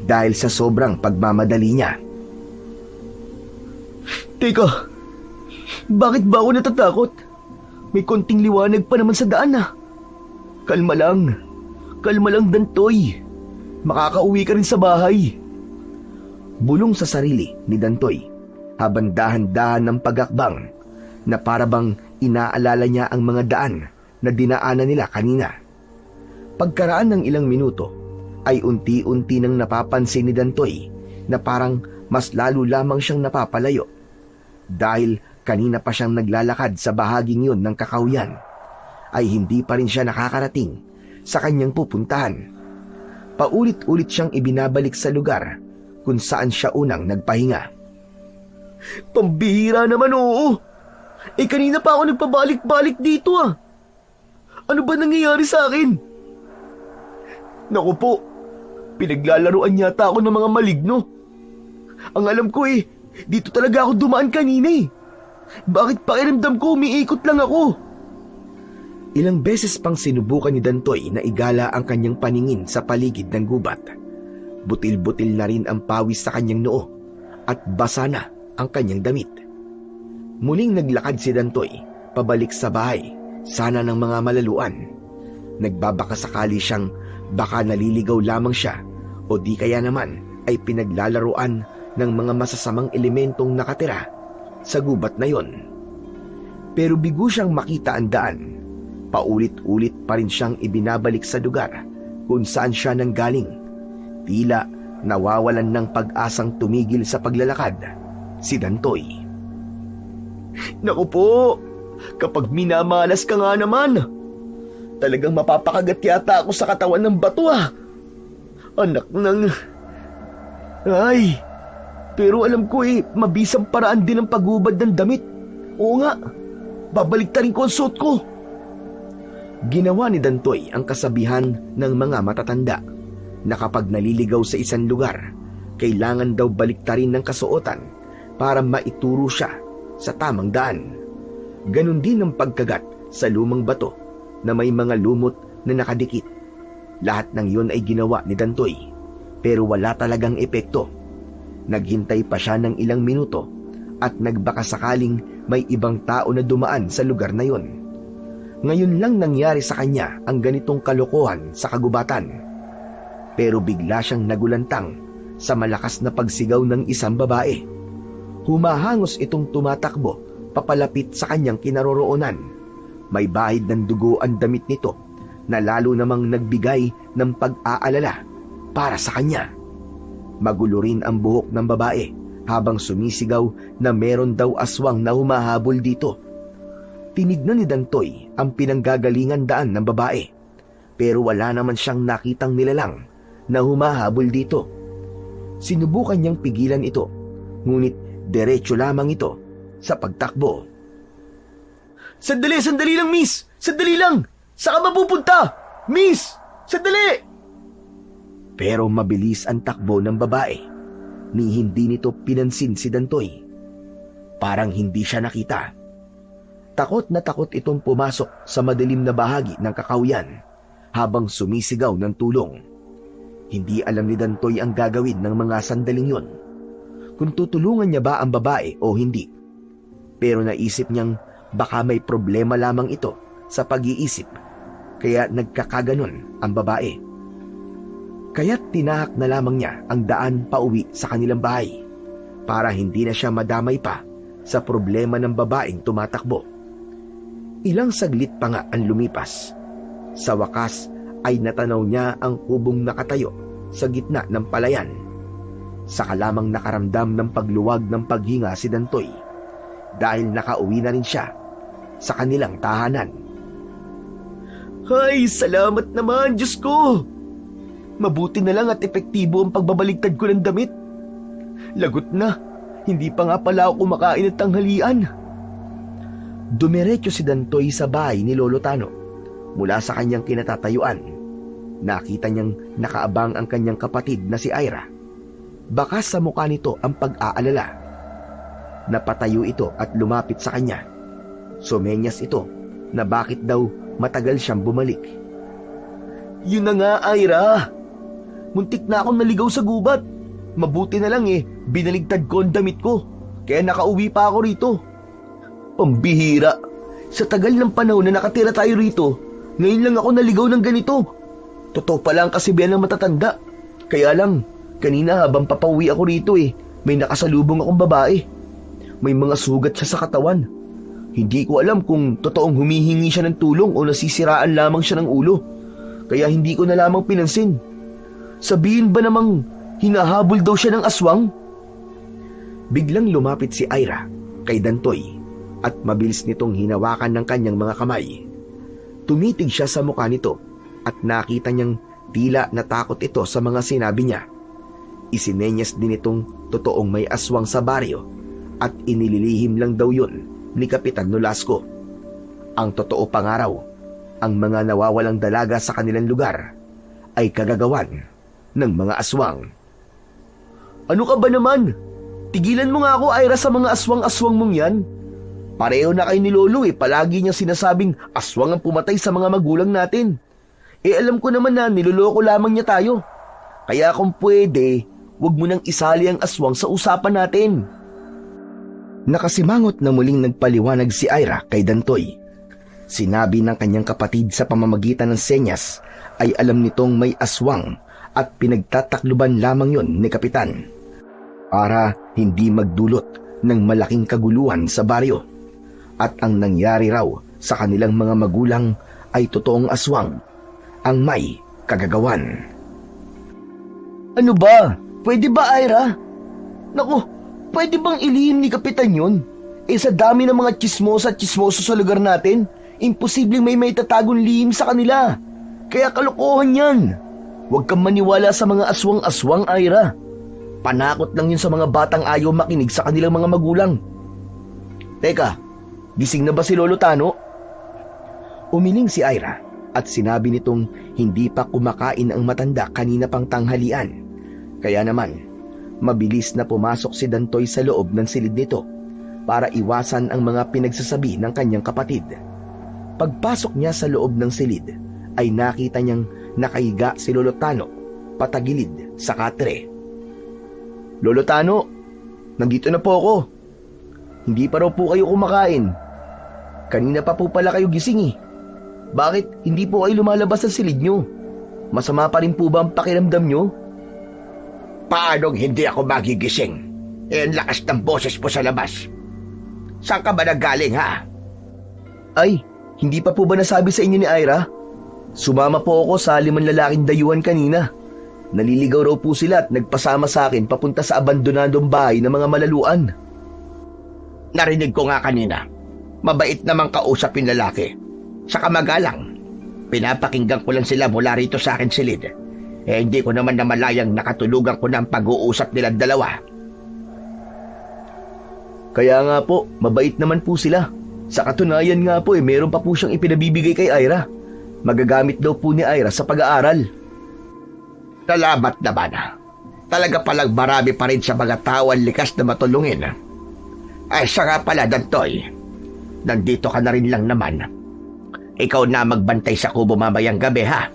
S1: dahil sa sobrang pagmamadali niya.
S2: Teka, bakit ba ako natatakot? May konting liwanag pa naman sa daan ah. Kalma lang Dantoy. Makakauwi ka rin sa bahay.
S1: Bulong sa sarili ni Dantoy habang dahan-dahan ng pagakbang na parabang inaalala niya ang mga daan na dinaanan nila kanina. Pagkaraan ng ilang minuto, ay unti-unti nang napapansin ni Dantoy na parang mas lalo lamang siyang napapalayo. Dahil kanina pa siyang naglalakad sa bahaging yun ng kakawyan, ay hindi pa rin siya nakakarating sa kanyang pupuntahan. Paulit-ulit siyang ibinabalik sa lugar kung saan siya unang nagpahinga.
S2: Pambihira naman, oo. Kanina pa ako nagpabalik-balik dito ah. Ano ba nangyayari sa akin? Naku po, pinaglalaruan yata ako ng mga maligno. Ang alam ko dito talaga ako dumaan kanina eh. Bakit pakiramdam ko umiikot lang ako?
S1: Ilang beses pang sinubukan ni Dantoy na igala ang kanyang paningin sa paligid ng gubat. Butil-butil na rin ang pawis sa kanyang noo at basa na ang kanyang damit. Muling naglakad si Dantoy pabalik sa bahay, sana ng mga malaluan. Nagbabaka sakali siyang baka naliligaw lamang siya o di kaya naman ay pinaglalaruan ng mga masasamang elementong nakatira sa gubat na yon. Pero bigo siyang makita ang daan. Paulit-ulit pa rin siyang ibinabalik sa lugar kung saan siya nanggaling. Tila nawawalan ng pag-asang tumigil sa paglalakad si Dantoy.
S2: Naku po, kapag minamalas ka nga naman, talagang mapapakagat yata ako sa katawan ng bato ah. Anak ng... Ay, pero alam ko mabisang paraan din ang pagubad ng damit. Oo nga, babaliktarin ko ang suot ko.
S1: Ginawa ni Dantoy ang kasabihan ng mga matatanda na kapag naliligaw sa isang lugar, kailangan daw baliktarin ng kasuotan para maituro siya sa tamang daan. Ganon din ang pagkagat sa lumang bato na may mga lumot na nakadikit. Lahat ng yun ay ginawa ni Dantoy, pero wala talagang epekto. Naghintay pa siya ng ilang minuto at nagbaka sakaling may ibang tao na dumaan sa lugar na yun. Ngayon lang nangyari sa kanya ang ganitong kalokohan sa kagubatan. Pero bigla siyang nagulantang sa malakas na pagsigaw ng isang babae. Humahangos itong tumatakbo papalapit sa kanyang kinaroroonan. May bahid ng dugo ang damit nito na lalo namang nagbigay ng pag-aalala para sa kanya. Magulo rin ang buhok ng babae habang sumisigaw na meron daw aswang na humahabol dito. Tinignan ni Dantoy ang pinanggagalingan daan ng babae, pero wala naman siyang nakitang nilalang na humahabol dito. Sinubukan niyang pigilan ito, ngunit diretso lamang ito sa pagtakbo.
S2: Sandali lang, miss! Sandali lang! Saan ka mapupunta? Miss! Sandali!
S1: Pero mabilis ang takbo ng babae, ni hindi nito pinansin si Dantoy. Parang hindi siya nakita. Takot na takot itong pumasok sa madilim na bahagi ng kakawyan habang sumisigaw ng tulong. Hindi alam ni Dantoy ang gagawin ng mga sandaling yon, kung tutulungan niya ba ang babae o hindi. Pero naisip niyang baka may problema lamang ito sa pag-iisip, kaya nagkakaganon ang babae. Kaya't tinahak na lamang niya ang daan pauwi sa kanilang bahay para hindi na siya madamay pa sa problema ng babaeng tumatakbo. Ilang saglit pa nga ang lumipas. Sa wakas ay natanaw niya ang kubong nakatayo sa gitna ng palayan. Saka lamang nakaramdam ng pagluwag ng paghinga si Dantoy dahil nakauwi na rin siya sa kanilang tahanan.
S2: Ay, salamat naman, Diyos ko! Mabuti na lang at epektibo ang pagbabaligtad ko ng damit. Lagot na, hindi pa nga pala ako kumakain ng tanghalian.
S1: Dumiretso si Dantoy sa bahay ni Lolo Tano. Mula sa kanyang kinatatayuan, nakita niyang nakaabang ang kanyang kapatid na si Ira. Bakas sa mukha nito ang pag-aalala. Napatayo ito at lumapit sa kanya. Sumenyas ito na bakit daw matagal siyang bumalik.
S2: Yun na nga, Ira. Muntik na akong naligaw sa gubat. Mabuti na lang binaligtad ko ang damit ko. Kaya nakauwi pa ako rito. Pambihira. Sa tagal ng panahon na nakatira tayo rito, ngayon lang ako naligaw ng ganito. Totoo pala ang kasibihan ng matatanda. Kaya lang, kanina habang papauwi ako rito may nakasalubong akong babae. May mga sugat siya sa katawan. Hindi ko alam kung totoong humihingi siya ng tulong o nasisiraan lamang siya ng ulo. kaya hindi ko na lamang pinansin. Sabihin ba namang hinahabol daw siya ng aswang?
S1: Biglang lumapit si Ira kay Dantoy at mabilis nitong hinawakan ng kanyang mga kamay. Tumitig siya sa mukha nito at nakita niyang tila natakot ito sa mga sinabi niya. Isinenyas din itong totoong may aswang sa baryo at inililihim lang daw yun ni Kapitan Nolasco. Ang totoo pa nga raw, ang mga nawawalang dalaga sa kanilang lugar ay kagagawan ng mga aswang.
S2: Ano ka ba naman? Tigilan mo nga ako, Ira, sa mga aswang-aswang mong yan. Pareho na kayo ni Lolo palagi niyang sinasabing aswang ang pumatay sa mga magulang natin. Alam ko naman na niloloko lamang niya tayo. Kaya kung pwede, huwag mo nang isali ang aswang sa usapan natin.
S1: Nakasimangot na muling nagpaliwanag si Ira kay Dantoy. Sinabi ng kanyang kapatid sa pamamagitan ng senyas ay alam nitong may aswang at pinagtatakluban lamang yon ni Kapitan para hindi magdulot ng malaking kaguluhan sa baryo. At ang nangyari raw sa kanilang mga magulang ay totoong aswang ang may kagagawan.
S2: Ano ba? Pwede ba, Ira? Naku, pwede bang ilihim ni Kapitan yun? Sa dami ng mga tsismosa at tsismoso sa lugar natin, imposibleng may tagong lihim sa kanila. Kaya kalokohan yan. Huwag kang maniwala sa mga aswang-aswang, Ira. Panakot lang yun sa mga batang ayaw makinig sa kanilang mga magulang. Teka, gising na ba si Lolo Tano?
S1: Umiling si Ira at sinabi nitong hindi pa kumakain ang matanda kanina pang tanghalian. Kaya naman, mabilis na pumasok si Dantoy sa loob ng silid nito para iwasan ang mga pinagsasabi ng kanyang kapatid. Pagpasok niya sa loob ng silid, ay nakita niyang nakahiga si Lolo Tano patagilid sa katre.
S2: Lolo Tano, nandito na po ako. Hindi pa raw po kayo kumakain. Kanina pa po pala kayo gising eh. Bakit hindi po kayo lumalabas sa silid nyo? Masama pa rin po ba ang pakiramdam nyo?
S3: Paanong hindi ako magigising? Ang lakas ng boses po sa labas. Saan ka ba nagaling, ha?
S2: Ay, hindi pa po ba nasabi sa inyo ni Ira? Sumama po ako sa 5 lalaking dayuhan kanina. Naliligaw raw po sila at nagpasama sa akin papunta sa abandonadong bahay ng mga malaluan.
S3: Narinig ko nga kanina. Mabait namang kausap yung lalaki. Saka magalang. Pinapakinggan ko lang sila mula rito sa akin silid. Hindi ko naman namalayang nakatulugan ko na ang pag-uusap nilang dalawa.
S2: Kaya nga po, mabait naman po sila. Sa katunayan nga po meron pa po siyang ipinabibigay kay Ira. Magagamit daw po ni Ira sa pag-aaral.
S3: Salamat naman. Talaga palang marami pa rin sa mga tao ang likas na matulungin. Ay, siya nga pala, Dantoy. Nandito ka na rin lang naman. Ikaw na magbantay sa kubo mamayang gabi, ha?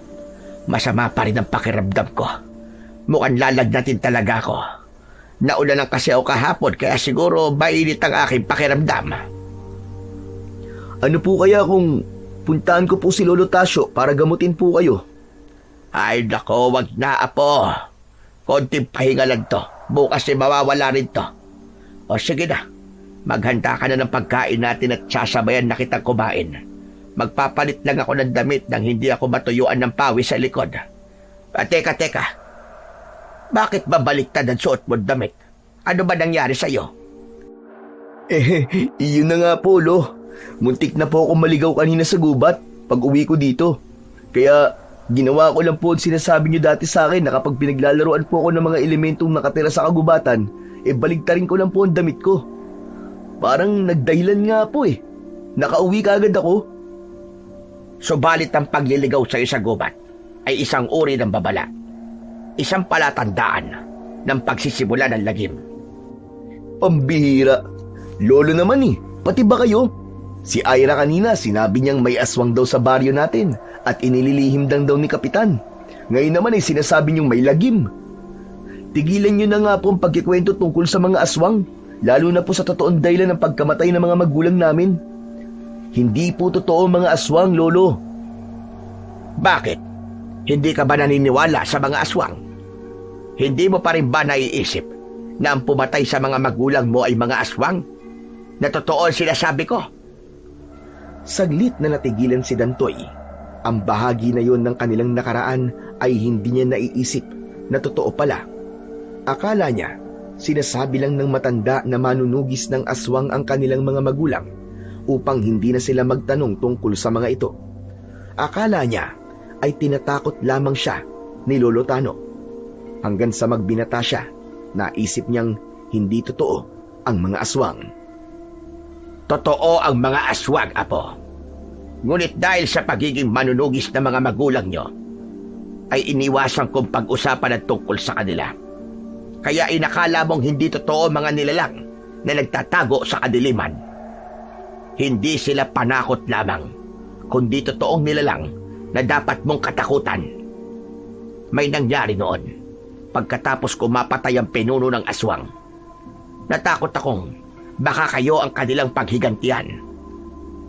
S3: Masama pa rin ang pakiramdam ko. Mukhang lalagnatin talaga ako. Nauna lang kasi ako kahapon, kaya siguro mainit ang aking pakiramdam.
S2: Ano po kaya kung puntahan ko po si Lolo Tasyo para gamutin po kayo?
S3: Ay nako, wag na, apo. Konting pahinga lang to. Bukas ay mawawala rin to. O sige na, maghanda ka na ng pagkain natin at sasabayan na kitang kumain. Magpapalit lang ako ng damit nang hindi ako matuyuan ng pawis sa likod. Teka. Bakit ba baliktad ang suot mo damit? Ano ba nangyari sa'yo?
S2: Iyon na nga po, Lo. Muntik na po akong maligaw kanina sa gubat pag uwi ko dito. Kaya ginawa ko lang po ang sinasabi niyo dati sa akin na kapag pinaglalaroan po ako ng mga elementong nakatira sa kagubatan, baligtarin ko lang po ang damit ko. Parang nagdahilan nga po Nakauwi kaagad ako.
S3: Subalit ang pagliligaw sa'yo sa gubat ay isang uri ng babala. Isang palatandaan ng pagsisimula ng lagim.
S2: Pambihira. Lolo naman pati ba kayo? Si Ira kanina sinabi niyang may aswang daw sa baryo natin at inililihim daw ni Kapitan. Ngayon naman sinasabi niyong may lagim. Tigilan niyo na nga po ang pagkikwento tungkol sa mga aswang, lalo na po sa totoong dahilan ng pagkamatay ng mga magulang namin. Hindi po totoo ang mga aswang, Lolo.
S3: Bakit? Hindi ka ba naniniwala sa mga aswang? Hindi mo pa rin ba naiisip na ang pumatay sa mga magulang mo ay mga aswang? Na totoo ang sinasabi ko?
S1: Saglit na natigilan si Dantoy Ang bahagi na yon ng kanilang nakaraan ay hindi niya naiisip na totoo pala. Akala niya, sinasabi lang ng matanda na manunugis ng aswang ang kanilang mga magulang upang hindi na sila magtanong tungkol sa mga ito. Akala niya ay tinatakot lamang siya ni Lolo Tano. Hanggang sa magbinata siya, naisip niyang hindi totoo ang mga aswang.
S3: Totoo ang mga aswang, Apo. Ngunit dahil sa pagiging manunugis ng mga magulang nyo, ay iniwasan kong pag-usapan ang tungkol sa kanila. Kaya inakala mong hindi totoo mga nilalang na nagtatago sa kadiliman. Hindi sila panakot lamang, kundi totoong nilalang na dapat mong katakutan. May nangyari noon, pagkatapos ko mapatay ang pinuno ng aswang. Natakot akong baka kayo ang kanilang paghigantihan,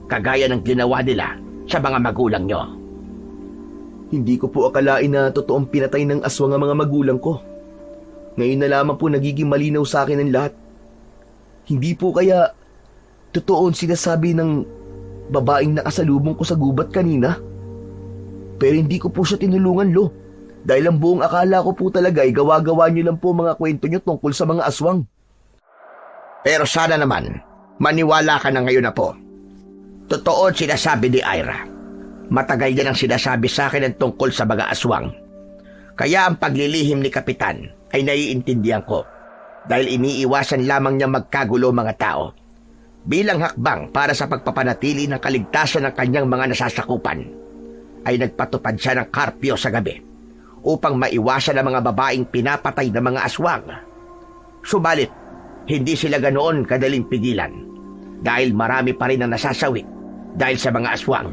S3: kagaya ng ginawa nila sa mga magulang nyo.
S1: Hindi ko po akalain na totoong pinatay ng aswang ang mga magulang ko. Ngayon na lamang po nagiging malinaw sa akin ang lahat. Hindi po kaya totoo ang sinasabi ng babaeng nakasalubong ko sa gubat kanina? Pero hindi ko po siya tinulungan, Lo. Dahil ang buong akala ko po talaga ay gawa-gawa niyo lang po mga kwento niyo tungkol sa mga aswang.
S3: Pero sana naman, maniwala ka na ngayon na po. Totoo ang sinasabi ni Ira. Matagal yan ang sinasabi sa akin ang tungkol sa mga aswang. Kaya ang paglilihim ni Kapitan ay naiintindihan ko dahil iniiwasan lamang niya magkagulo mga tao. Bilang hakbang para sa pagpapanatili ng kaligtasan ng kanyang mga nasasakupan, ay nagpatupad siya ng karpyo sa gabi upang maiwasan ang mga babaeng pinapatay ng mga aswang. Subalit, hindi sila ganoon kadaling pigilan dahil marami pa rin ang nasasawi dahil sa mga aswang.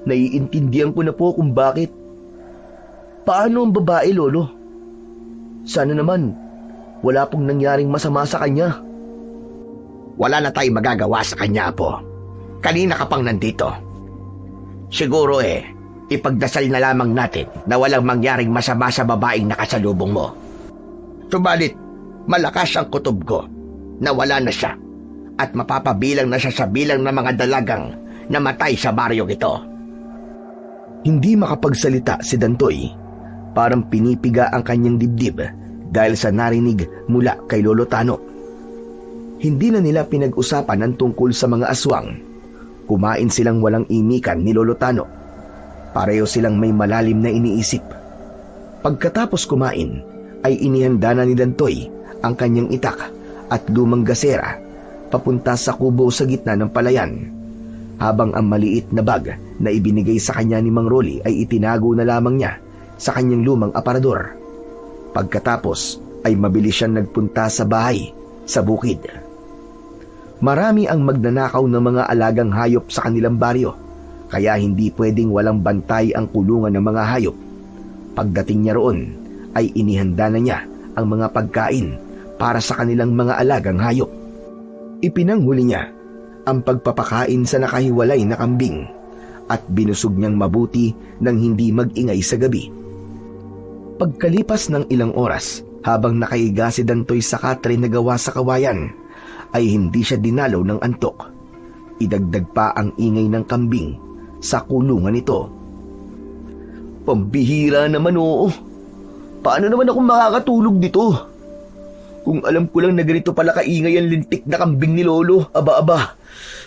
S1: Naiintindihan ko na po kung bakit. Paano ang babae, Lolo? Sana naman, wala pong nangyaring masama sa kanya.
S3: Wala na tayong magagawa sa kanya, Apo. Kanina ka pang nandito. Siguro ipagdasal na lamang natin na walang mangyaring masama sa babaeng nakasalubong mo. Subalit, malakas ang kutob ko na wala na siya at mapapabilang na siya sa bilang ng mga dalagang namatay sa baryong ito.
S1: Hindi makapagsalita si Dantoy. Parang pinipiga ang kanyang dibdib dahil sa narinig mula kay Lolo Tano. Hindi na nila pinag-usapan ang tungkol sa mga aswang. Kumain silang walang imikan ni Lolo Tano. Pareho silang may malalim na iniisip. Pagkatapos kumain, ay inihanda na ni Dantoy ang kanyang itak at lumang gasera papunta sa kubo sa gitna ng palayan. Habang ang maliit na bag na ibinigay sa kanya ni Mang Rolly ay itinago na lamang niya sa kanyang lumang aparador. Pagkatapos ay mabilis siyang nagpunta sa bahay sa bukid. Marami ang magnanakaw ng mga alagang hayop sa kanilang baryo, kaya hindi pwedeng walang bantay ang kulungan ng mga hayop. Pagdating niya roon, ay inihanda na niya ang mga pagkain para sa kanilang mga alagang hayop. Ipinanghuli niya ang pagpapakain sa nakahiwalay na kambing at binusog niyang mabuti nang hindi mag-ingay sa gabi. Pagkalipas ng ilang oras, habang nakaiga si Dantoy sa katre na gawa sa kawayan, ay hindi siya dinalaw ng antok. Idagdag pa ang ingay ng kambing sa kulungan nito. Pambihira naman, oo. Paano naman ako makakatulog dito? Kung alam ko lang na ganito pala kaingay ang lintik na kambing ni Lolo, aba-aba.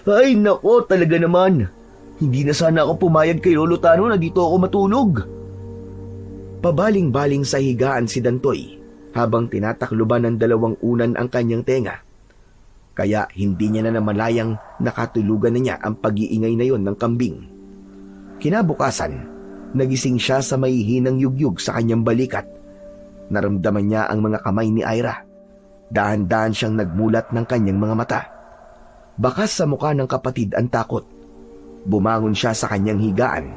S1: Ay nako, talaga naman. Hindi na sana ako pumayag kay Lolo Tano na dito ako matulog. Pabaling-baling sa higaan si Dantoy habang tinatakluban ng dalawang unan ang kanyang tenga. Kaya hindi niya na namalayang nakatulugan na niya ang pag-iingay na yon ng kambing. Kinabukasan, nagising siya sa mahihinang yugyug sa kanyang balikat. Naramdaman niya ang mga kamay ni Ira. Dahan-dahan siyang nagmulat ng kanyang mga mata. Bakas sa mukha ng kapatid ang takot. Bumangon siya sa kanyang higaan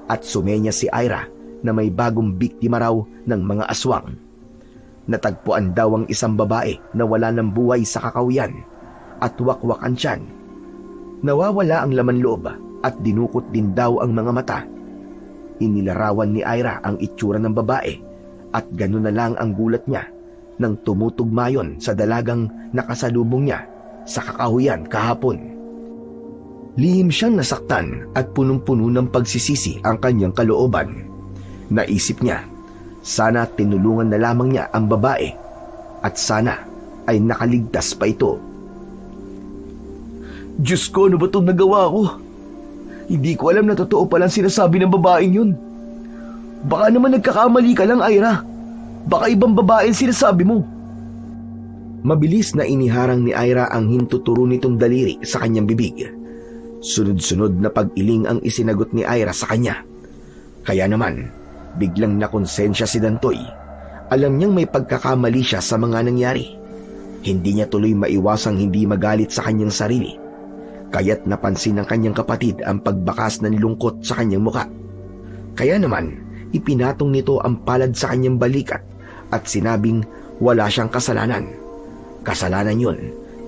S1: at sumenya si Ira na may bagong biktima raw ng mga aswang. Natagpuan daw ang isang babae na wala ng buhay sa kakawiyan at wakwak ang tiyan. Nawawala ang laman loob at dinukot din daw ang mga mata. Inilarawan ni Ira ang itsura ng babae at gano'n na lang ang gulat niya nang tumutugma yon sa dalagang nakasalubong niya sa kakahuyan kahapon. Lihim siyang nasaktan at punong-puno ng pagsisisi ang kanyang kalooban. Naisip niya, sana tinulungan na lamang niya ang babae at sana ay nakaligtas pa ito. Diyos ko, ano ba itong nagawa ko? Hindi ko alam na totoo palang sinasabi ng babaeng yun. Baka naman nagkakamali ka lang, Ira. Baka ibang babae ang sinasabi mo. Mabilis na iniharang ni Ira ang hintuturo nitong daliri sa kanyang bibig. Sunod-sunod na pag-iling ang isinagot ni Ira sa kanya. Kaya naman, biglang nakonsensya si Dantoy. Alam niyang may pagkakamali siya sa mga nangyari. Hindi niya tuloy maiwasang hindi magalit sa kanyang sarili. Kaya't napansin ng kanyang kapatid ang pagbakas ng lungkot sa kanyang muka. Kaya naman, ipinatong nito ang palad sa kanyang balikat at sinabing wala siyang kasalanan. Kasalanan yun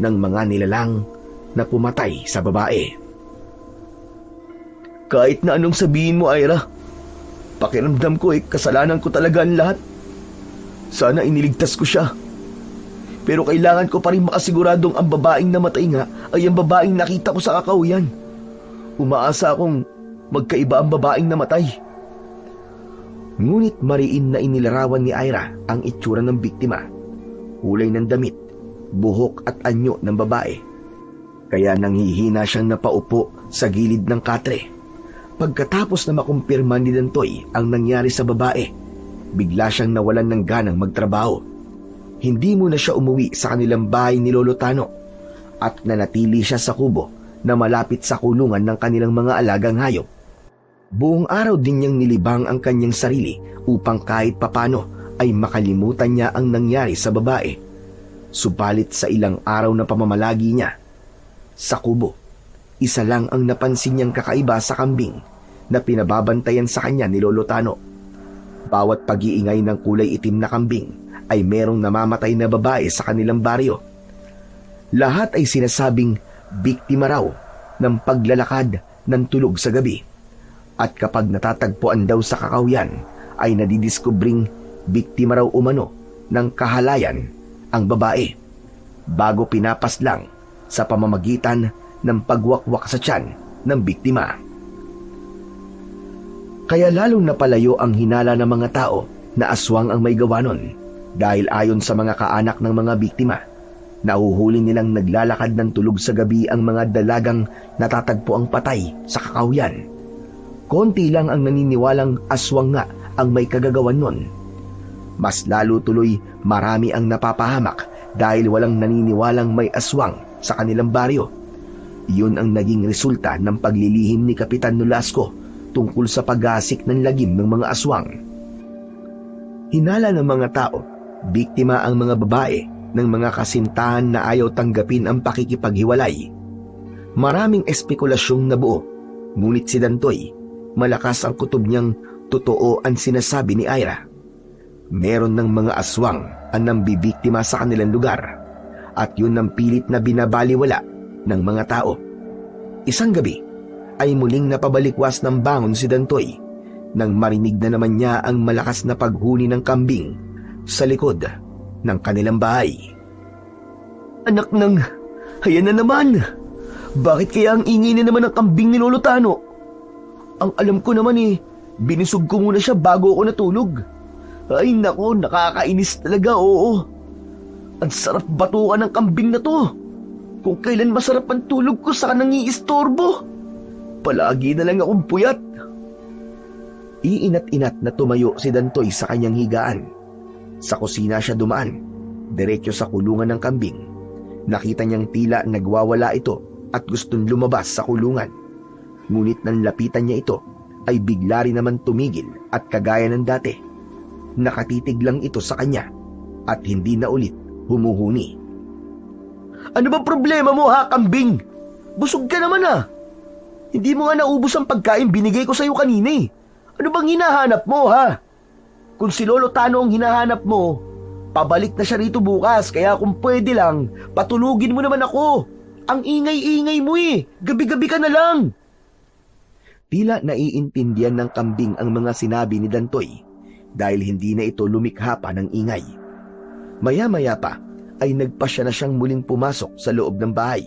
S1: ng mga nilalang na pumatay sa babae. Kahit na anong sabihin mo, Ira, pakiramdam ko kasalanan ko talaga ang lahat. Sana iniligtas ko siya. Pero kailangan ko pa rin makasiguradong ang babaeng namatay nga ay ang babaeng nakita ko sa kakauyan. Umaasa akong magkaiba ang babaeng namatay. Ngunit mariin na inilarawan ni Ira ang itsura ng biktima. Kulay ng damit, buhok at anyo ng babae. Kaya nanghihina siyang napaupo sa gilid ng katre. Pagkatapos na makumpirma ni Dantoy ang nangyari sa babae, bigla siyang nawalan ng ganang magtrabaho. Hindi muna siya umuwi sa kanilang bahay ni Lolo Tano at nanatili siya sa kubo na malapit sa kulungan ng kanilang mga alagang hayop. Buong araw din niyang nilibang ang kanyang sarili upang kahit papano ay makalimutan niya ang nangyari sa babae. Subalit sa ilang araw na pamamalagi niya sa kubo, isa lang ang napansin niyang kakaiba sa kambing na pinababantayan sa kanya ni Lolo Tano. Bawat pag-iingay ng kulay itim na kambing ay merong namamatay na babae sa kanilang baryo. Lahat ay sinasabing biktima raw ng paglalakad ng tulog sa gabi. At kapag natatagpuan daw sa kakauyan, ay nadidiskubring biktima raw umano ng kahalayan ang babae bago pinapaslang sa pamamagitan ng pagwakwak sa tiyan ng biktima. Kaya lalong napalayo ang hinala ng mga tao na aswang ang may gawa nun dahil ayon sa mga kaanak ng mga biktima, nahuhuli nilang naglalakad ng tulog sa gabi ang mga dalagang natatagpo ang patay sa kakauyan. Konti lang ang naniniwalang aswang nga ang may kagagawan nun. Mas lalo tuloy marami ang napapahamak dahil walang naniniwalang may aswang sa kanilang baryo. Iyon ang naging resulta ng paglilihim ni Kapitan Nolasco tungkol sa pag-aasik ng lagim ng mga aswang. Hinala ng mga tao, biktima ang mga babae ng mga kasintahan na ayaw tanggapin ang pakikipaghiwalay. Maraming espekulasyong nabuo, ngunit si Dantoy, malakas ang kutob niyang totoo ang sinasabi ni Ira. Meron ng mga aswang ang nambibiktima sa kanilang lugar at yun ang pilit na binabaliwala ng mga tao. Isang gabi ay muling napabalikwas ng bangon si Dantoy nang marinig na naman niya ang malakas na paghuni ng kambing sa likod ng kanilang bahay. Anak ng, ayan na naman! Bakit kaya ang ingay na naman ng kambing ni Lolo Tano? Ang alam ko naman binisog ko muna siya bago ako natulog. Ay nako, nakakainis talaga, oo. Ang sarap batukan ng kambing na to. Kung kailan masarap ang tulog ko sa kanang iistorbo. Palagi na lang akong puyat. Iinat-inat na tumayo si Dantoy sa kanyang higaan. Sa kusina siya dumaan, diretso sa kulungan ng kambing. Nakita niyang tila nagwawala ito at gustong lumabas sa kulungan. Ngunit nang lapitan niya ito, ay bigla rin naman tumigil at kagaya ng dati. Nakatitig lang ito sa kanya at hindi na ulit humuhuni. Ano ba problema mo ha, kambing? Busog ka naman Hindi mo nga naubos ang pagkain binigay ko sa'yo kanina Ano bang hinahanap mo ha? Kung si Lolo Tano ang hinahanap mo, pabalik na siya rito bukas, kaya kung pwede lang, patulugin mo naman ako. Ang ingay-ingay mo gabi-gabi ka na lang. Tila naiintindihan ng kambing ang mga sinabi ni Dantoy dahil hindi na ito lumikha pa ng ingay. Maya-maya pa ay nagpasya na siyang muling pumasok sa loob ng bahay.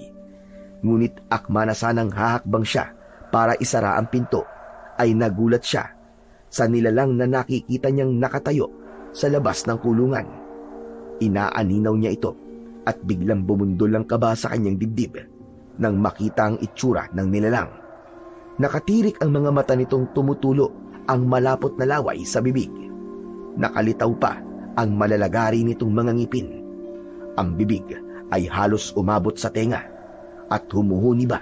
S1: Ngunit akma na sanang hahakbang siya para isara ang pinto, ay nagulat siya sa nilalang na nakikita niyang nakatayo sa labas ng kulungan. Inaaninaw niya ito at biglang bumundol ang kaba sa kanyang dibdib nang makita ang itsura ng nilalang. Nakatirik ang mga mata nitong tumutulo ang malapot na laway sa bibig. Nakalitaw pa ang malalagari nitong mga ngipin. Ang bibig ay halos umabot sa tenga at humuhuni ba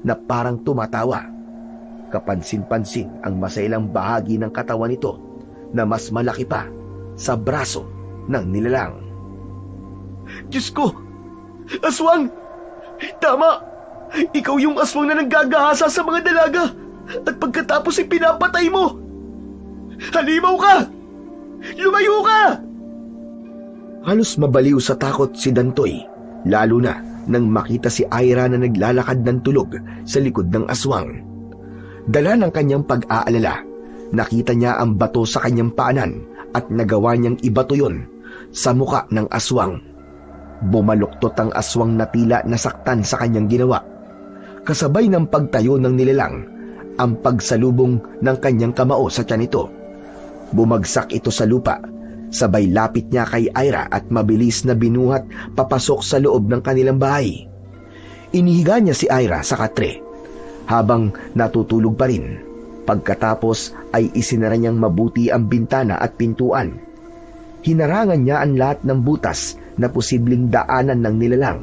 S1: na parang tumatawa. Kapansin-pansin ang masailang bahagi ng katawan nito na mas malaki pa sa braso ng nilalang.
S2: Diyos ko! Aswang! Tama! Ikaw yung aswang na nanggagahasa sa mga dalaga at pagkatapos ay pinapatay mo! Halimaw ka! Lumayo ka!
S1: Halos mabaliw sa takot si Dantoy, lalo na nang makita si Ira na naglalakad ng tulog sa likod ng aswang. Dala ng kanyang pag-aalala, nakita niya ang bato sa kanyang paanan at nagawa niyang ibato yun sa muka ng aswang. Bumaluktot ang aswang na tila nasaktan sa kanyang ginawa. Kasabay ng pagtayo ng nilalang, ang pagsalubong ng kanyang kamao sa tiyan nito. Bumagsak ito sa lupa, sabay lapit niya kay Ira at mabilis na binuhat papasok sa loob ng kanilang bahay. Inihiga niya si Ira sa katre habang natutulog pa rin. Pagkatapos ay isinara niyang mabuti ang bintana at pintuan. Hinarangan niya ang lahat ng butas na posibleng daanan ng nilalang.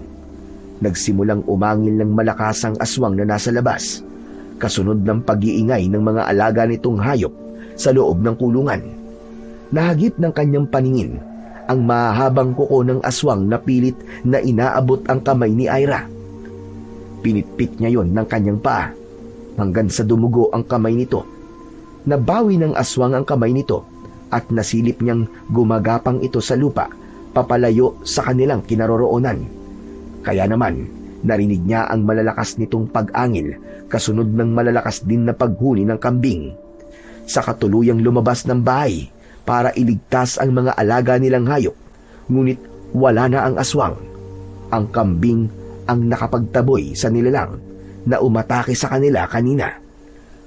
S1: Nagsimulang umangil ng malakas ang aswang na nasa labas, kasunod ng pag-iingay ng mga alaga nitong hayop sa loob ng kulungan. Nahagip ng kanyang paningin ang mahabang kuko ng aswang na pilit na inaabot ang kamay ni Ira. Pinitpit niya yon ng kanyang paa hanggang sa dumugo ang kamay nito. Nabawi ng aswang ang kamay nito at nasilip niyang gumagapang ito sa lupa papalayo sa kanilang kinaroroonan. Kaya naman, narinig niya ang malalakas nitong pag-angil kasunod ng malalakas din na paghuni ng kambing. Sa katuluyang lumabas ng bahay para iligtas ang mga alaga nilang hayop, ngunit wala na ang aswang. Ang kambing ang nakapagtaboy sa nilalang na umatake sa kanila kanina.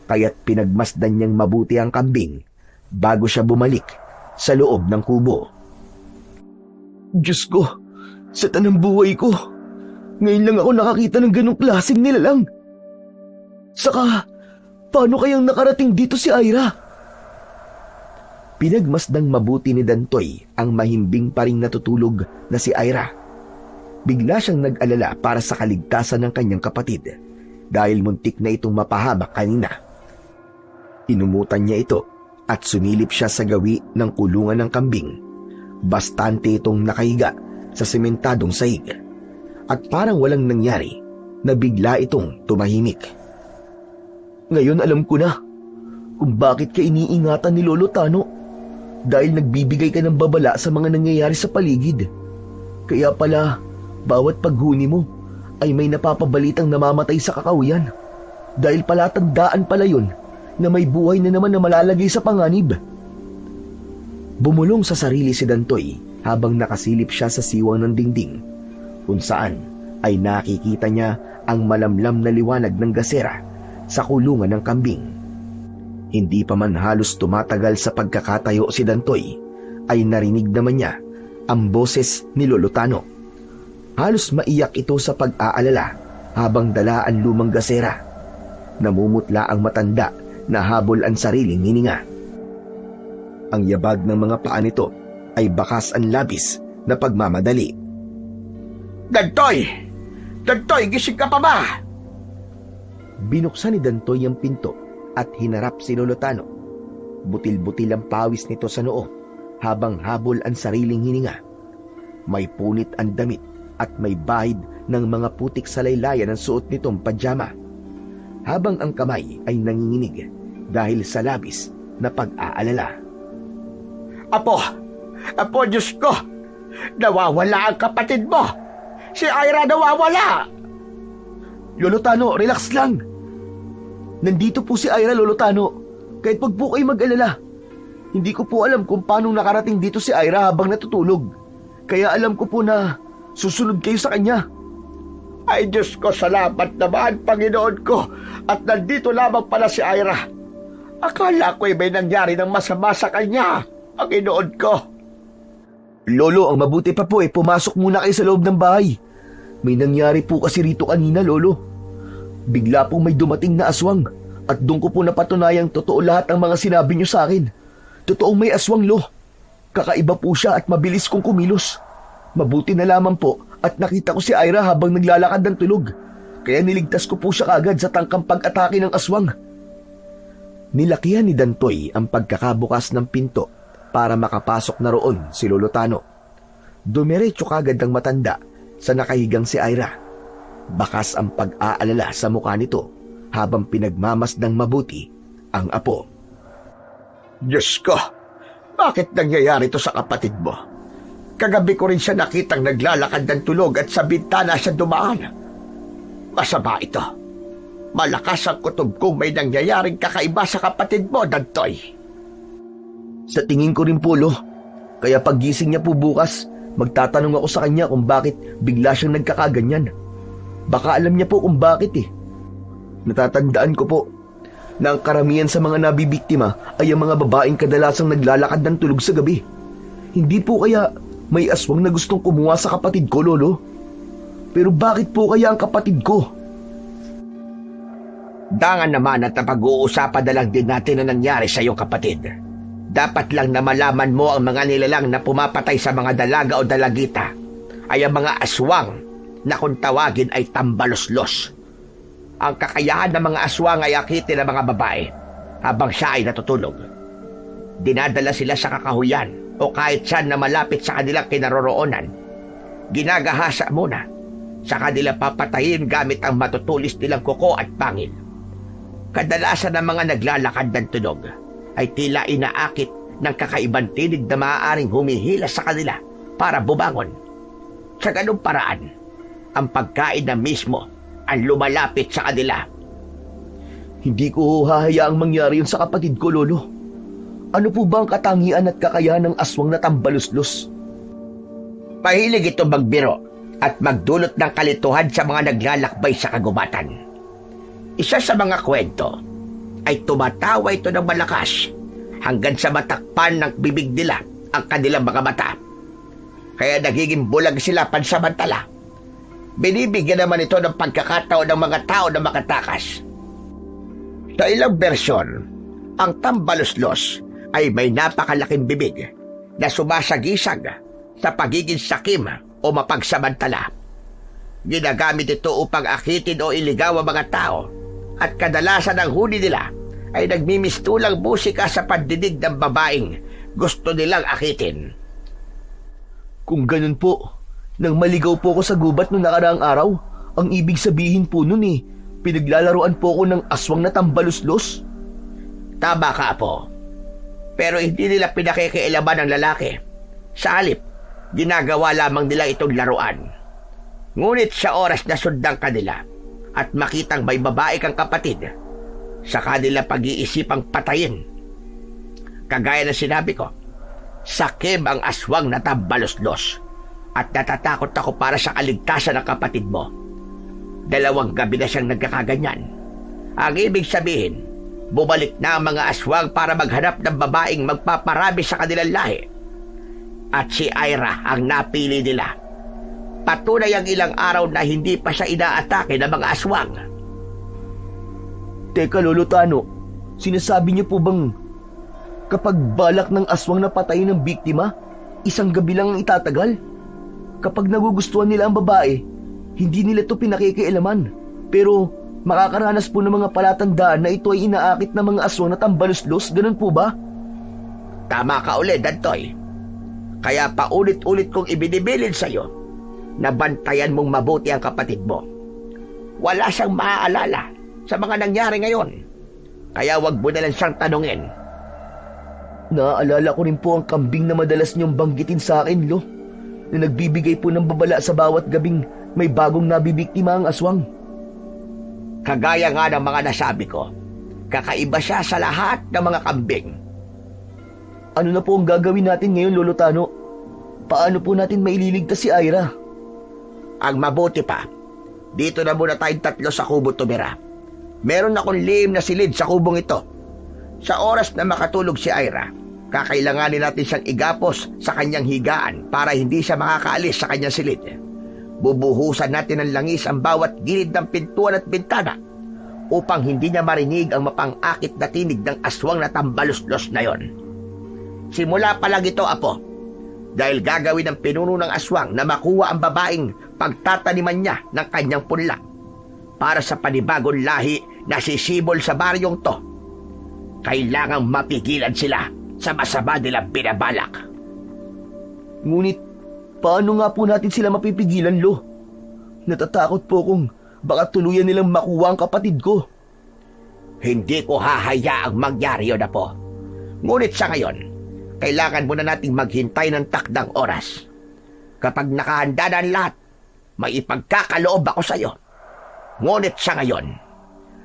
S1: Kaya't pinagmasdan niyang mabuti ang kambing bago siya bumalik sa loob ng kubo.
S2: Diyos ko! Sa tanang buhay ko! Ngayon lang ako nakakita ng ganong klaseng nilalang. Saka, paano kayang nakarating dito si Ira?
S1: Pinagmasdang mabuti ni Dantoy ang mahimbing pa ring natutulog na si Ira. Bigla siyang nag-alala para sa kaligtasan ng kanyang kapatid dahil muntik na itong mapahamak kanina. Inumutan niya ito at sumilip siya sa gawi ng kulungan ng kambing. Bastante itong nakahiga sa sementadong sahig. At parang walang nangyari na bigla itong tumahimik.
S2: Ngayon alam ko na kung bakit ka iniingatan ni Lolo Tano. Dahil nagbibigay ka ng babala sa mga nangyayari sa paligid. Kaya pala, bawat paghuni mo ay may napapabalitang namamatay sa kakahuyan. Dahil palatandaan pala yun na may buhay na naman na malalagay sa panganib.
S1: Bumulong sa sarili si Dantoy habang nakasilip siya sa siwang ng dingding, kung saan ay nakikita niya ang malamlam na liwanag ng gasera sa kulungan ng kambing. Hindi pa man halos tumatagal sa pagkakatayo si Dantoy, ay narinig naman niya ang boses ni Lolo Tano. Halos maiyak ito sa pag-aalala habang dala ang lumang gasera. Namumutla ang matanda na habol ang sariling hininga. Ang yabag ng mga paa nito ay bakas ang labis na pagmamadali.
S3: Dantoy! Dantoy, gising ka pa ba?
S1: Binuksan ni Dantoy ang pinto at hinarap si Lolo Tano. Butil-butil ang pawis nito sa noo habang habol ang sariling hininga. May punit ang damit at may bahid ng mga putik sa laylayan ang suot nitong pajama. Habang ang kamay ay nanginginig dahil sa labis na pag-aalala.
S3: Apo! Apo, Diyos ko! Nawawala ang kapatid mo! Si Ira nawawala!
S2: Lolo Tano, relax lang. Nandito po si Ira, Lolo Tano. Kahit wag po kayo mag-alala. Hindi ko po alam kung paano nakarating dito si Ira habang natutulog. Kaya alam ko po na susunod kayo sa kanya.
S3: Ay Diyos ko, salamat naman, Panginoon ko. At nandito lamang pala si Ira. Akala ko'y may nangyari ng masama sa kanya, Panginoon ko.
S2: Lolo, ang mabuti pa po pumasok muna kayo sa loob ng bahay. May nangyari po kasi rito kanina, Lolo. Bigla pong may dumating na aswang at doon ko po napatunayang totoo lahat ng mga sinabi niyo sa akin. Totoong may aswang, Lo. Kakaiba po siya at mabilis kong kumilos. Mabuti na lamang po at nakita ko si Ira habang naglalakad ng tulog. Kaya niligtas ko po siya kaagad sa tangkang pag-atake ng aswang. Nilakihan ni Dantoy ang pagkakabukas ng pinto para makapasok na roon si Lolo Tano. Dumiretso kaagad ang matanda sa nakahigang si Ira. Bakas ang pag-aalala sa mukha nito habang pinagmamasdang mabuti ang apo.
S3: Diyos ko, bakit nangyayari to sa kapatid mo? Kagabi ko rin siya nakitang naglalakad ng tulog at sa bintana siya dumaan. Masama ito. Malakas ang kutob kung may nangyayaring kakaiba sa kapatid mo, Dantoy.
S2: Sa tingin ko rin po, Lo. Kaya paggising niya po bukas, magtatanong ako sa kanya kung bakit bigla siyang nagkakaganyan. Baka alam niya po kung bakit Natatandaan ko po na ang karamihan sa mga nabibiktima ay ang mga babaeng kadalasang naglalakad ng tulog sa gabi. Hindi po kaya may aswang na gustong kumuha sa kapatid ko, Lolo? Pero bakit po kaya ang kapatid ko?
S3: Dangan naman at napag-uusapan na lang din natin na nangyari sa iyong kapatid. Dapat lang na malaman mo ang mga nilalang na pumapatay sa mga dalaga o dalagita ay ang mga aswang na kung tawagin ay tambaloslos. Ang kakayahan ng mga aswang ay akitin ng mga babae habang siya ay natutulog. Dinadala sila sa kakahuyan o kahit saan na malapit sa kanilang kinaroroonan. Ginagahasa muna, sa kanila papatayin gamit ang matutulis nilang kuko at pangil. Kadalasan ng mga naglalakad ng tunog ay tila inaakit ng kakaibang tinig na maaaring humihila sa kanila para bumangon. Sa ganung paraan, ang pagkain na mismo ang lumalapit sa kanila.
S2: Hindi ko hahayaang mangyari yun sa kapatid ko, Lolo. Ano po ba ang katangian at kakayahan ng aswang na tambaluslos?
S3: Mahilig ito magbiro at magdulot ng kalituhan sa mga naglalakbay sa kagubatan. Isa sa mga kwento ay tumatawa ito ng malakas hanggang sa matakpan ng bibig nila ang kanilang mga mata. Kaya nagiging bulag sila pansamantala. Binibigyan naman ito ng pagkakataon ng mga tao na makatakas. Sa ilang bersyon, ang tambaluslos ay may napakalaking bibig na sumasagisag sa pagiging sakim o mapagsamantala. Ginagamit ito upang akitin o iligaw ang mga tao at kadalasan ang huni nila ay nagmimistulang musika sa pandinig ng babaeng gusto nilang akitin.
S2: Kung ganun po, nang maligaw po ako sa gubat noong nakaraang araw, ang ibig sabihin po nun pinaglalaroan po ako ng aswang na tambaluslos.
S3: Tama ka po. Pero hindi nila pinakikialaman ng lalaki. Sa halip, ginagawa lamang nila itong laruan. Ngunit sa oras na sundan kanila at makitang may babae kang kapatid, sa kanila pag-iisipang patayin. Kagaya na sinabi ko, sakim ang aswang na tambaluslos at natatakot ako para sa kaligtasan ng kapatid mo. 2 gabi na siyang nagkakaganyan. Ang ibig sabihin, bumalik na ang mga aswang para maghanap ng babaeng magpaparami sa kanilang lahi. At si Ira ang napili nila. Patunay ang ilang araw na hindi pa siya inaatake ng mga aswang.
S2: Teka, Lolo Tano, sinasabi niyo po bang kapag balak ng aswang na patayin ng biktima, 1 gabi lang ang itatagal? Kapag nagugustuhan nila ang babae, hindi nila ito pinakikialaman. Pero makakaranas po ng mga palatandaan na ito ay inaakit ng mga aswang na tambaluslos, ganun po ba?
S3: Tama ka ulit, Dantoy. Kaya paulit-ulit kong ibinibilin sa'yo na bantayan mong mabuti ang kapatid mo. Wala siyang maaalala sa mga nangyari ngayon. Kaya wag mo na lang siyang tanungin.
S2: Naaalala ko rin po ang kambing na madalas niyong banggitin sa akin, Lo, na nagbibigay po ng babala sa bawat gabing may bagong nabibiktima ang aswang.
S3: Kagaya nga ng mga nasabi ko, kakaiba siya sa lahat ng mga kambing.
S2: Ano na po ang gagawin natin ngayon, Lolo Tano? Paano po natin maililigtas si Ira?
S3: Ang mabuti pa, Dito na muna tayong 3 sa kubo tumira. Meron akong lihim na silid sa kubong ito. Sa oras na makatulog si Ira, kakailanganin natin siyang igapos sa kanyang higaan para hindi siya makakaalis sa kanyang silid. Bubuhusan natin ng langis ang bawat gilid ng pintuan at bintana upang hindi niya marinig ang mapang-akit na tinig ng aswang na tambaluslos na yon. Simula pa lang ito, Apo, dahil gagawin ng pinuno ng aswang na makuha ang babaeng pagtataniman niya ng kanyang punla para sa panibagong lahi na sisibol sa baryong to. Kailangang mapigilan sila sa masama nilang binabalak.
S2: Ngunit, paano nga po natin sila mapipigilan, Lo? Natatakot po kung baka tuluyan nilang makuha ang kapatid ko.
S3: Hindi ko hahayaang mangyari yun, Apo. Ngunit sa ngayon, kailangan muna nating maghintay ng takdang oras. Kapag nakahanda na ang lahat, may ipagkakaloob ako sa iyo. Ngunit sa ngayon,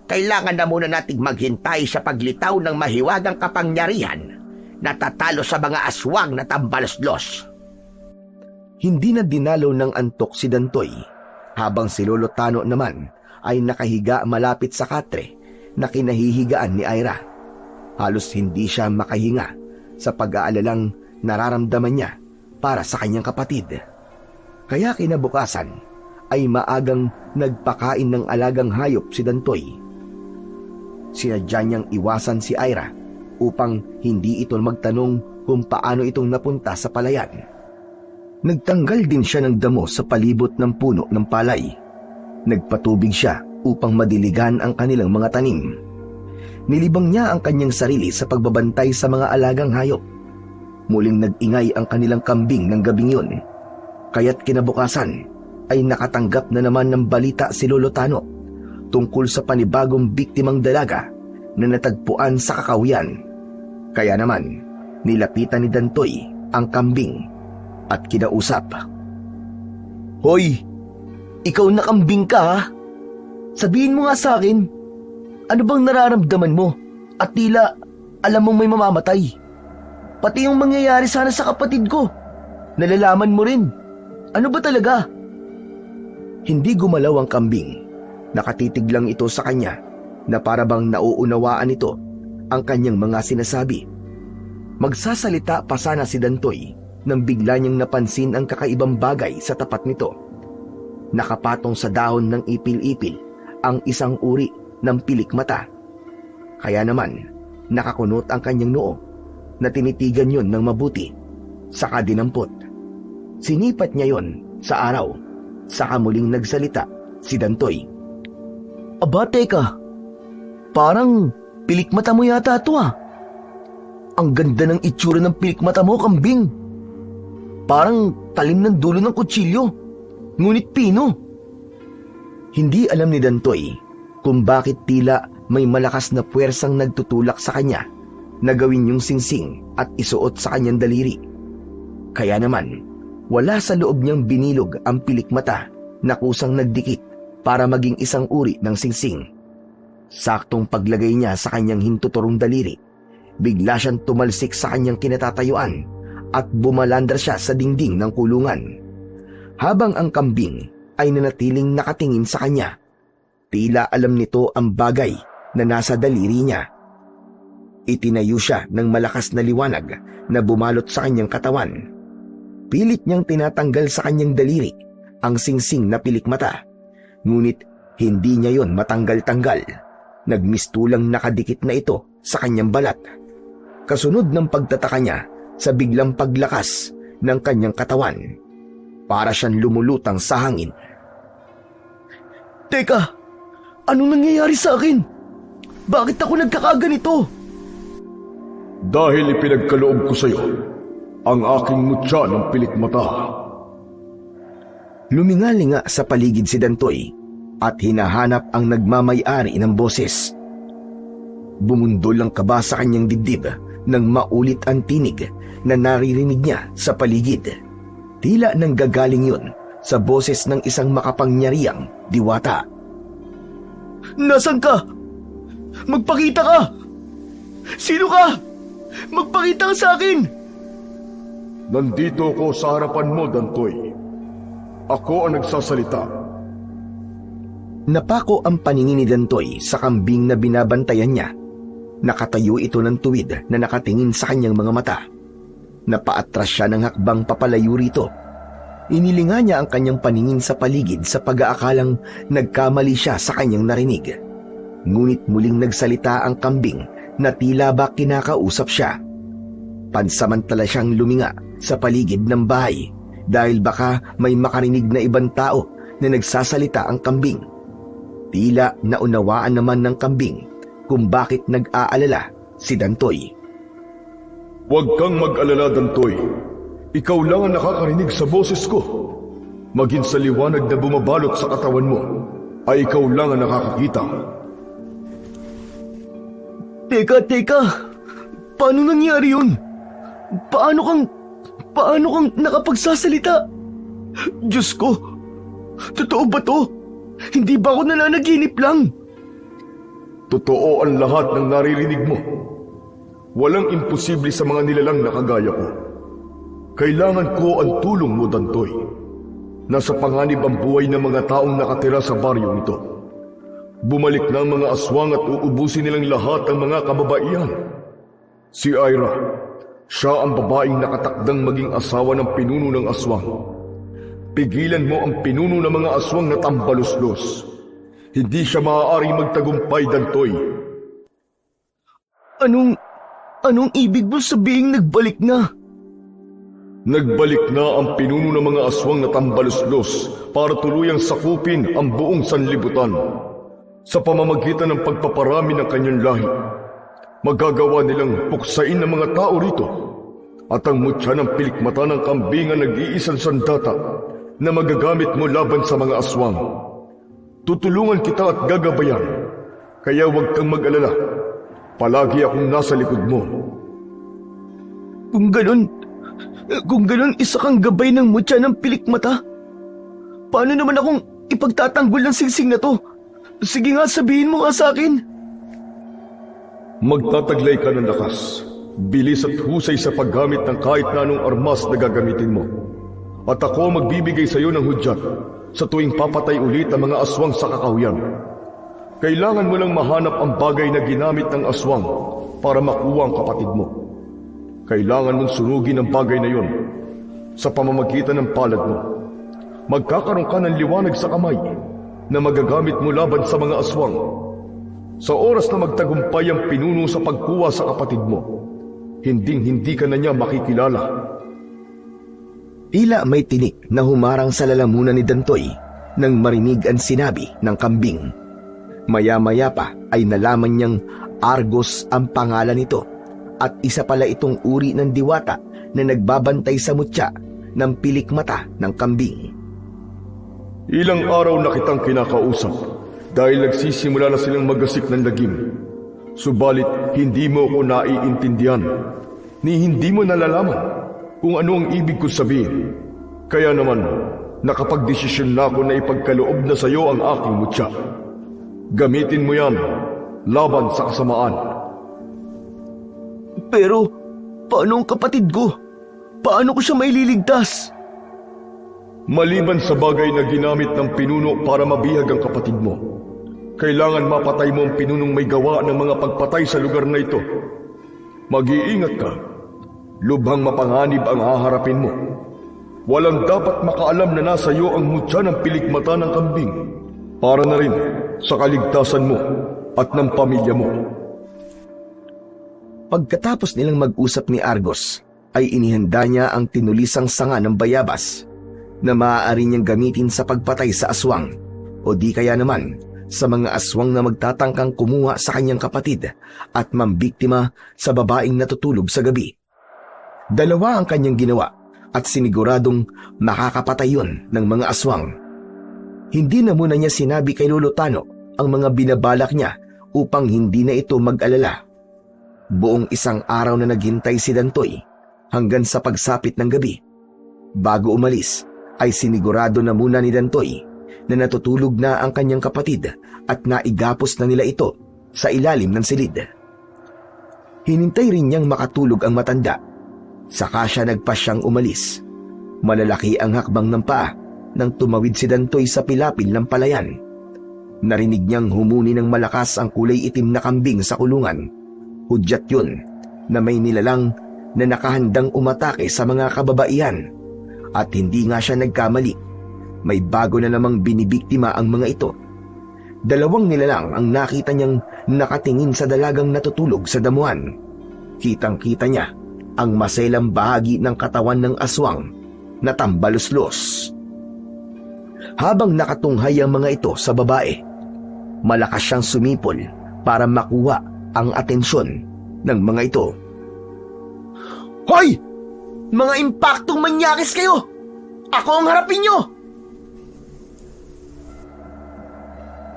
S3: kailangan na muna nating maghintay sa paglitaw ng mahiwagang kapangyarihan na tatalo sa mga aswang na tambaluslos.
S1: Hindi na dinalaw ng antok si Dantoy, habang si Lolo Tano naman ay nakahiga malapit sa katre na kinahihigaan ni Ira. Halos hindi siya makahinga sa pag-aalalang nararamdaman niya para sa kanyang kapatid. Kaya kinabukasan ay maagang nagpakain ng alagang hayop si Dantoy. Sinadya niyang iwasan si Ira upang hindi ito magtanong kung paano itong napunta sa palayan. Nagtanggal din siya ng damo sa palibot ng puno ng palay. Nagpatubig siya upang madiligan ang kanilang mga tanim. Nilibang niya ang kanyang sarili sa pagbabantay sa mga alagang hayop. Muling nag-ingay ang kanilang kambing ng gabing yun. Kaya't kinabukasan ay nakatanggap na naman ng balita si Lolo Tano tungkol sa panibagong biktimang dalaga na natagpuan sa kakawian. Kaya naman, nilapitan ni Dantoy ang kambing at kinausap.
S2: Hoy, ikaw na kambing ka, ha? Sabihin mo nga sa akin, ano bang nararamdaman mo at tila alam mong may mamamatay? Pati yung mangyayari sana sa kapatid ko, nalalaman mo rin. Ano ba talaga?
S1: Hindi gumalaw ang kambing. Nakatitig lang ito sa kanya na para bang nauunawaan nito ang kanyang mga sinasabi. Magsasalita pa sana si Dantoy nang bigla niyang napansin ang kakaibang bagay sa tapat nito. Nakapatong sa dahon ng ipil-ipil ang isang uri ng pilikmata. Kaya naman, nakakunot ang kanyang noo na tinitigan yon ng mabuti, saka dinampot. Sinipat niya yon sa araw, saka muling nagsalita si Dantoy.
S2: Aba, teka. Parang pilikmata mo yata ito, ah. Ang ganda ng itsura ng pilikmata mo, kambing. Parang talim ng dulo ng kutsilyo. Ngunit pino.
S1: Hindi alam ni Dantoy kung bakit tila may malakas na puwersang nagtutulak sa kanya na gawin yung singsing at isuot sa kanyang daliri. Kaya naman, wala sa loob niyang binilog ang pilikmata na kusang nagdikit para maging isang uri ng singsing. Saktong paglagay niya sa kanyang hintuturong daliri, bigla siyang tumalsik sa kanyang kinatatayuan at bumalandar siya sa dingding ng kulungan. Habang ang kambing ay nanatiling nakatingin sa kanya, tila alam nito ang bagay na nasa daliri niya. Itinayo siya ng malakas na liwanag na bumalot sa kanyang katawan. Pilit niyang tinatanggal sa kanyang daliri ang singsing na pilikmata, ngunit hindi niya yon matanggal-tanggal. Nagmistulang nakadikit na ito sa kanyang balat. Kasunod ng pagtataka niya sa biglang paglakas ng kanyang katawan, para siyang lumulutang sa hangin.
S2: Teka, anong nangyayari sa akin? Bakit ako nagkakaganito?
S4: Dahil ipinagkaloob ko sa iyo ang aking mutya ng pilikmata.
S1: Lumingalinga sa paligid si Dantoy at hinahanap ang nagmamay-ari ng boses. Bumundol ang kaba sa kanyang dibdib nang maulit ang tinig na naririnig niya sa paligid. Tila nang gagaling yun sa boses ng isang makapangyarihang diwata.
S2: Nasaan ka? Magpakita ka! Sino ka? Magpakita ka sa akin!
S4: Nandito ko sa harapan mo, Dantoy. Ako ang nagsasalita.
S1: Napako ang paningin ni Dantoy sa kambing na binabantayan niya. Nakatayo ito ng tuwid na nakatingin sa kanyang mga mata. Napaatras siya ng hakbang papalayo rito. Inilinga niya ang kanyang paningin sa paligid sa pag-aakalang nagkamali siya sa kanyang narinig. Ngunit muling nagsalita ang kambing na tila ba kinakausap siya. Pansamantala siyang luminga sa paligid ng bahay dahil baka may makarinig na ibang tao na nagsasalita ang kambing. Tila naunawaan naman ng kambing kung bakit nag-aalala si Dantoy.
S4: Huwag kang mag-alala, Dantoy. Ikaw lang ang nakakarinig sa boses ko. Maging sa liwanag na bumabalot sa katawan mo, ay ikaw lang ang nakakakita.
S2: Teka. Paano nangyari yun? Paano kang nakapagsasalita? Diyos ko, totoo ba to? Hindi ba ako nananaginip lang?
S4: Totoo ang lahat ng naririnig mo. Walang imposible sa mga nilalang na kagaya ko. Kailangan ko ang tulong mo, Dantoy. Nasa panganib ang buhay ng mga taong nakatira sa baryong ito. Bumalik na ang mga aswang at uubusin nilang lahat ang mga kababaihan. Si Ira, siya ang babaeng nakatakdang maging asawa ng pinuno ng aswang. Pigilan mo ang pinuno ng mga aswang na tambaluslos. Hindi siya maaaring magtagumpay, Dantoy.
S2: Anong ibig mo sabihing nagbalik na?
S4: Nagbalik na ang pinuno ng mga aswang na tambaluslos para tuluyang sakupin ang buong sanlibutan. Sa pamamagitan ng pagpaparami ng kanyang lahi, magagawa nilang puksain ng mga tao rito at ang mutya ng pilikmata ng kambing ang nag-iisang sandata na magagamit mo laban sa mga aswang. Tutulungan kita at gagabayan, kaya huwag kang mag-alala. Palagi akong nasa likod mo.
S2: Kung ganun isa kang gabay ng mutya ng pilikmata, paano naman akong ipagtatanggol ng singsing na to? Sige nga, sabihin mo nga sa akin.
S4: Magtataglay ka ng lakas, bilis at husay sa paggamit ng kahit na anong armas na gagamitin mo. At ako magbibigay sa iyo ng hudyat sa tuwing papatay ulit ang mga aswang sa kakahuyan. Kailangan mo lang mahanap ang bagay na ginamit ng aswang para makuha ang kapatid mo. Kailangan mong sunugin ang bagay na yon sa pamamagitan ng palad mo. Magkakaroon ka ng liwanag sa kamay na magagamit mo laban sa mga aswang. Sa oras na magtagumpay ang pinuno sa pagkuha sa kapatid mo, hinding-hindi ka na niya makikilala.
S1: Tila may tinik na humarang sa lalamunan ni Dantoy nang marinig ang sinabi ng kambing. Maya-maya pa ay nalaman niyang Argos ang pangalan nito at isa pala itong uri ng diwata na nagbabantay sa mutya ng pilikmata ng kambing.
S4: Ilang araw na kitang kinakausap dahil nagsisimula na silang magasik ng lagim. Subalit hindi mo ko naiintindihan ni hindi mo nalalaman kung ano ang ibig ko sabihin. Kaya naman, nakapagdesisyon na ako na ipagkaloob na sa iyo ang aking mutya. Gamitin mo yan laban sa kasamaan.
S2: Pero, paano ang kapatid ko? Paano ko siya maililigtas?
S4: Maliban sa bagay na ginamit ng pinuno para mabihag ang kapatid mo, kailangan mapatay mo ang pinunong may gawa ng mga pagpatay sa lugar na ito. Mag-iingat ka. Lubhang mapanganib ang haharapin mo. Walang dapat makaalam na nasa iyo ang mutya ng pilikmata ng kambing. Para na rin sa kaligtasan mo at ng pamilya mo.
S1: Pagkatapos nilang mag-usap ni Argos, ay inihanda niya ang tinulisang sanga ng bayabas na maaari niyang gamitin sa pagpatay sa aswang o di kaya naman sa mga aswang na magtatangkang kumuha sa kanyang kapatid at mambiktima sa babaeng natutulog sa gabi. Dalawa ang kanyang ginawa at siniguradong makakapatay yun ng mga aswang. Hindi na muna niya sinabi kay Lolo Tano ang mga binabalak niya upang hindi na ito mag-alala. Buong isang araw na naghintay si Dantoy hanggang sa pagsapit ng gabi. Bago umalis ay sinigurado na muna ni Dantoy na natutulog na ang kanyang kapatid at naigapos na nila ito sa ilalim ng silid. Hinintay rin niyang makatulog ang matanda. Saka siya nagpasyang umalis. Malalaki ang hakbang ng paa nang tumawid si Dantoy sa pilapil ng palayan. Narinig niyang humuni ng malakas ang kulay itim na kambing sa kulungan. Hudyat yun na may nilalang na nakahandang umatake sa mga kababaihan. At hindi nga siya nagkamali. May bago na namang binibiktima ang mga ito. 2 nilalang ang nakita niyang nakatingin sa dalagang natutulog sa damuhan. Kitang-kita niya ang maselang bahagi ng katawan ng aswang na tambaluslos. Habang nakatunghay ang mga ito sa babae, malakas siyang sumipol para makuha ang atensyon ng mga ito.
S2: Hoy! Mga impaktong manyakis kayo! Ako ang harapin nyo!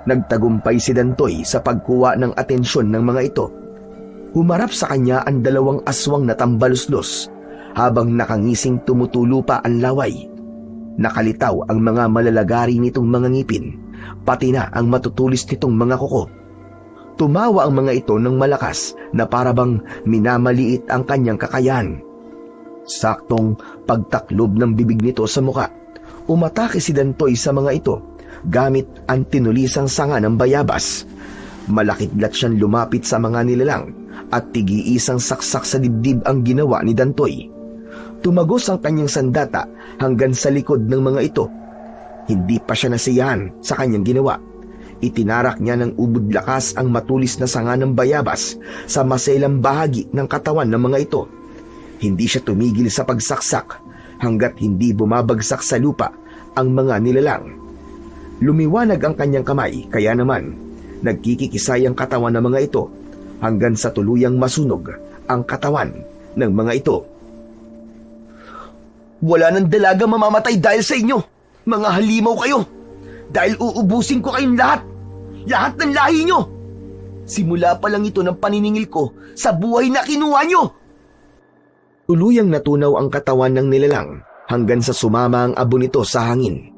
S1: Nagtagumpay si Dantoy sa pagkuha ng atensyon ng mga ito. Humarap sa kanya ang 2 aswang na tambaluslos habang nakangising tumutulo pa ang laway. Nakalitaw ang mga malalagari nitong mga ngipin, pati na ang matutulis nitong mga kuko. Tumawa ang mga ito ng malakas na parabang minamaliit ang kanyang kakayahan. Saktong pagtaklob ng bibig nito sa muka, umatake si Dantoy sa mga ito gamit ang tinulisang sanga ng bayabas. Malakitlat siyang lumapit sa mga nilalang at tigi-isang saksak sa dibdib ang ginawa ni Dantoy. Tumagos ang kanyang sandata hanggang sa likod ng mga ito. Hindi pa siya nasiyahan sa kanyang ginawa. Itinarak niya ng ubod lakas ang matulis na sanga ng bayabas sa maselang bahagi ng katawan ng mga ito. Hindi siya tumigil sa pagsaksak hanggat hindi bumabagsak sa lupa ang mga nilalang. Lumiwanag ang kanyang kamay, kaya naman nagkikikisay ang katawan ng mga ito hanggang sa tuluyang masunog ang katawan ng mga ito.
S2: Wala nang dalaga mamamatay dahil sa inyo! Mga halimaw kayo! Dahil uubusin ko kayong lahat! Lahat ng lahi nyo! Simula pa lang ito ng paniningil ko sa buhay na kinuha nyo!
S1: Tuluyang natunaw ang katawan ng nilalang hanggang sa sumama ang abo nito sa hangin.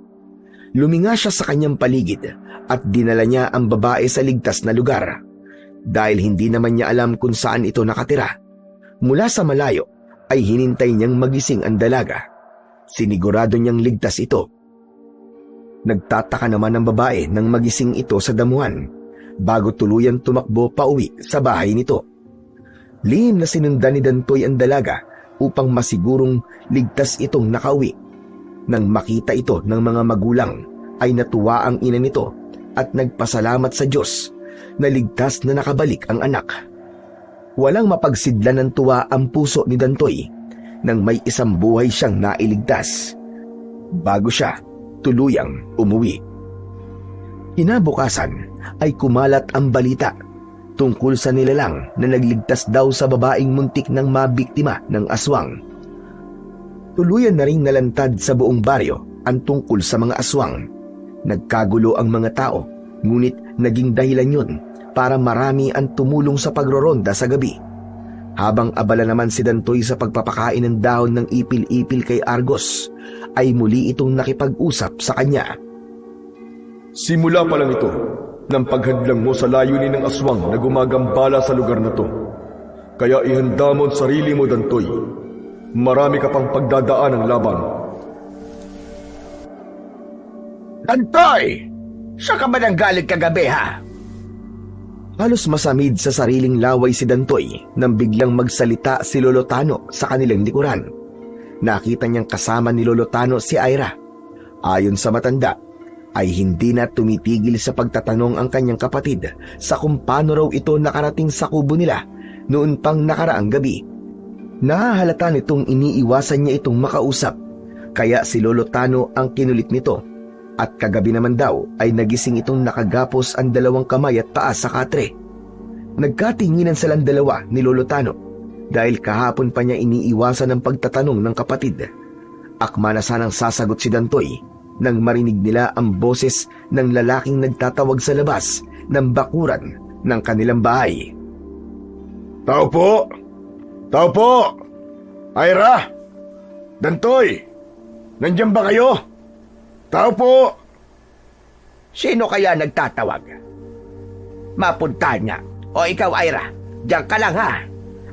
S1: Luminga siya sa kanyang paligid at dinala niya ang babae sa ligtas na lugar. Dahil hindi naman niya alam kung saan ito nakatira, mula sa malayo ay hinintay niyang magising ang dalaga. Sinigurado niyang ligtas ito. Nagtataka naman ang babae nang magising ito sa damuhan bago tuluyang tumakbo pauwi sa bahay nito. Lihim na sinundan ni Dantoy ang dalaga upang masigurong ligtas itong nakauwi. Nang makita ito ng mga magulang ay natuwa ang ina nito at nagpasalamat sa Diyos na ligtas na nakabalik ang anak. Walang mapagsidlan ng tuwa ang puso ni Dantoy nang may isang buhay siyang nailigtas bago siya tuluyang umuwi. Kinabukasan ay kumalat ang balita tungkol sa nilalang na nagligtas daw sa babaeng muntik ng mabiktima ng aswang. Tuluyan na ring nalantad sa buong baryo ang tungkol sa mga aswang. Nagkagulo ang mga tao, ngunit naging dahilan yun para marami ang tumulong sa pagroronda sa gabi. Habang abala naman si Dantoy sa pagpapakain ng dahon ng ipil-ipil kay Argos, ay muli itong nakipag-usap sa kanya.
S4: Simula pa lang ito ng paghadlang mo sa layunin ng aswang na gumagambala sa lugar na to. Kaya ihanda mo ang sarili mo, Dantoy. Marami ka pang pagdadaan ng laban.
S3: Dantoy! Saan ka ba nanggaling kagabi, ha?
S1: Halos masamid sa sariling laway si Dantoy nang biglang magsalita si Lolo Tano sa kanilang likuran. Nakita niyang kasama ni Lolo Tano si Ira. Ayon sa matanda, ay hindi na tumitigil sa pagtatanong ang kanyang kapatid sa kung paano raw ito nakarating sa kubo nila noon pang nakaraang gabi. Nahahalata nitong iniiwasan niya itong makausap, kaya si Lolo Tano ang kinulit nito. At kagabi naman daw ay nagising itong nakagapos ang 2 kamay at paa sa katre. Nagkatinginan silang dalawa ni Lolo Tano dahil kahapon pa niya iniiwasan ang pagtatanong ng kapatid. Akma na sanang sasagot si Dantoy nang marinig nila ang boses ng lalaking nagtatawag sa labas ng bakuran ng kanilang bahay.
S4: Tao po! Tao po! Ira! Dantoy! Nandiyan ba kayo? Tao po!
S3: Sino kaya nagtatawag? Mapunta niya. O ikaw, Ira, diyan ka lang, ha?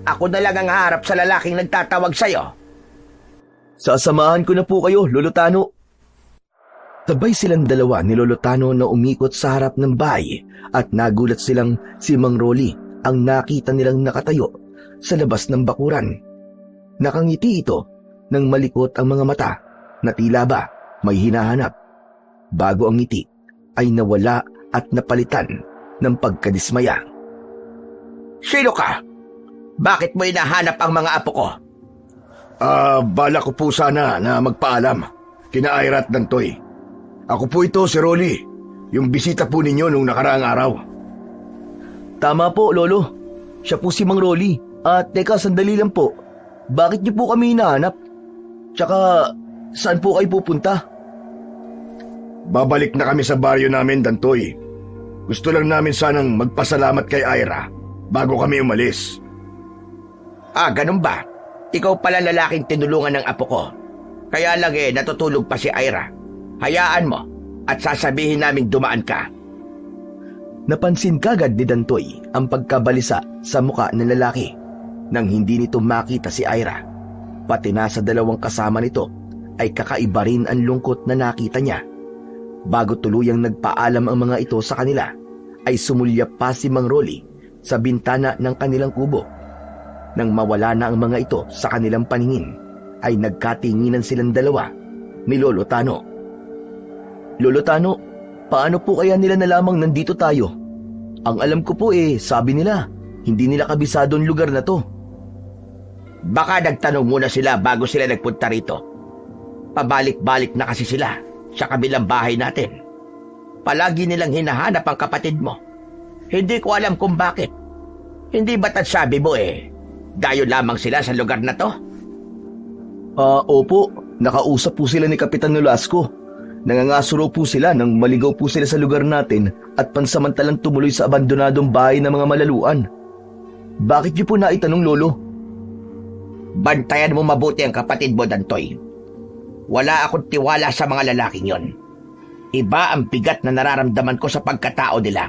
S3: Ako na lang ang harap sa lalaking nagtatawag sa'yo.
S2: Sasamahan ko na po kayo, Lolo Tano.
S1: Sabay silang dalawa ni Lolo Tano na umikot sa harap ng bahay at nagulat silang si Mang Rolly ang nakita nilang nakatayo sa labas ng bakuran. Nakangiti ito nang malikot ang mga mata na tila ba may hinahanap. Bago ang ngiti ay nawala at napalitan ng pagkadismaya.
S3: Sino ka? Bakit mo hinahanap ang mga apo ko?
S4: Bala ko po sana na magpaalam kina Ira at Dantoy. Ako po ito, si Rolly, yung bisita po ninyo nung nakaraang araw.
S2: Tama po, Lolo. Siya po si Mang Rolly. At teka, sandali lang po. Bakit niyo po kami hinahanap? Tsaka, saan po kayo pupunta?
S4: Babalik na kami sa baryo namin, Dantoy. Gusto lang namin sanang magpasalamat kay Ira bago kami umalis.
S3: Ganun ba? Ikaw pala lalaking tinulungan ng apo ko. Kaya lang natutulog pa si Ira. Hayaan mo at sasabihin naming dumaan ka.
S1: Napansin kagad ni Dantoy ang pagkabalisa sa muka ng lalaki nang hindi nito makita si Ira. Pati na sa dalawang kasama nito ay kakaiba rin ang lungkot na nakita niya. Bago tuluyang nagpaalam ang mga ito sa kanila, ay sumulyap pa si Mang Rolly sa bintana ng kanilang kubo. Nang mawala na ang mga ito sa kanilang paningin, ay nagkatinginan silang dalawa ni Lolo Tano. Lolo Tano, paano po kaya nila nalamang nandito tayo? Ang alam ko po sabi nila, hindi nila kabisado ang lugar na to.
S3: Baka nagtanong muna sila bago sila nagpunta rito. Pabalik-balik na kasi sila sa kabilang bahay natin. Palagi nilang hinahanap ang kapatid mo. Hindi ko alam kung bakit. Hindi ba't sabi mo dayo lamang sila sa lugar na to?
S2: Opo, nakausap po sila ni Kapitan Nolasco. Nangangasuro po sila nang maligaw po sila sa lugar natin at pansamantalang tumuloy sa abandonadong bahay ng mga malaluan. Bakit niyo po naitanong, Lolo?
S3: Bantayan mo mabuti ang kapatid mo, Dantoy. Wala akong tiwala sa mga lalaking yon. Iba ang bigat na nararamdaman ko sa pagkatao nila.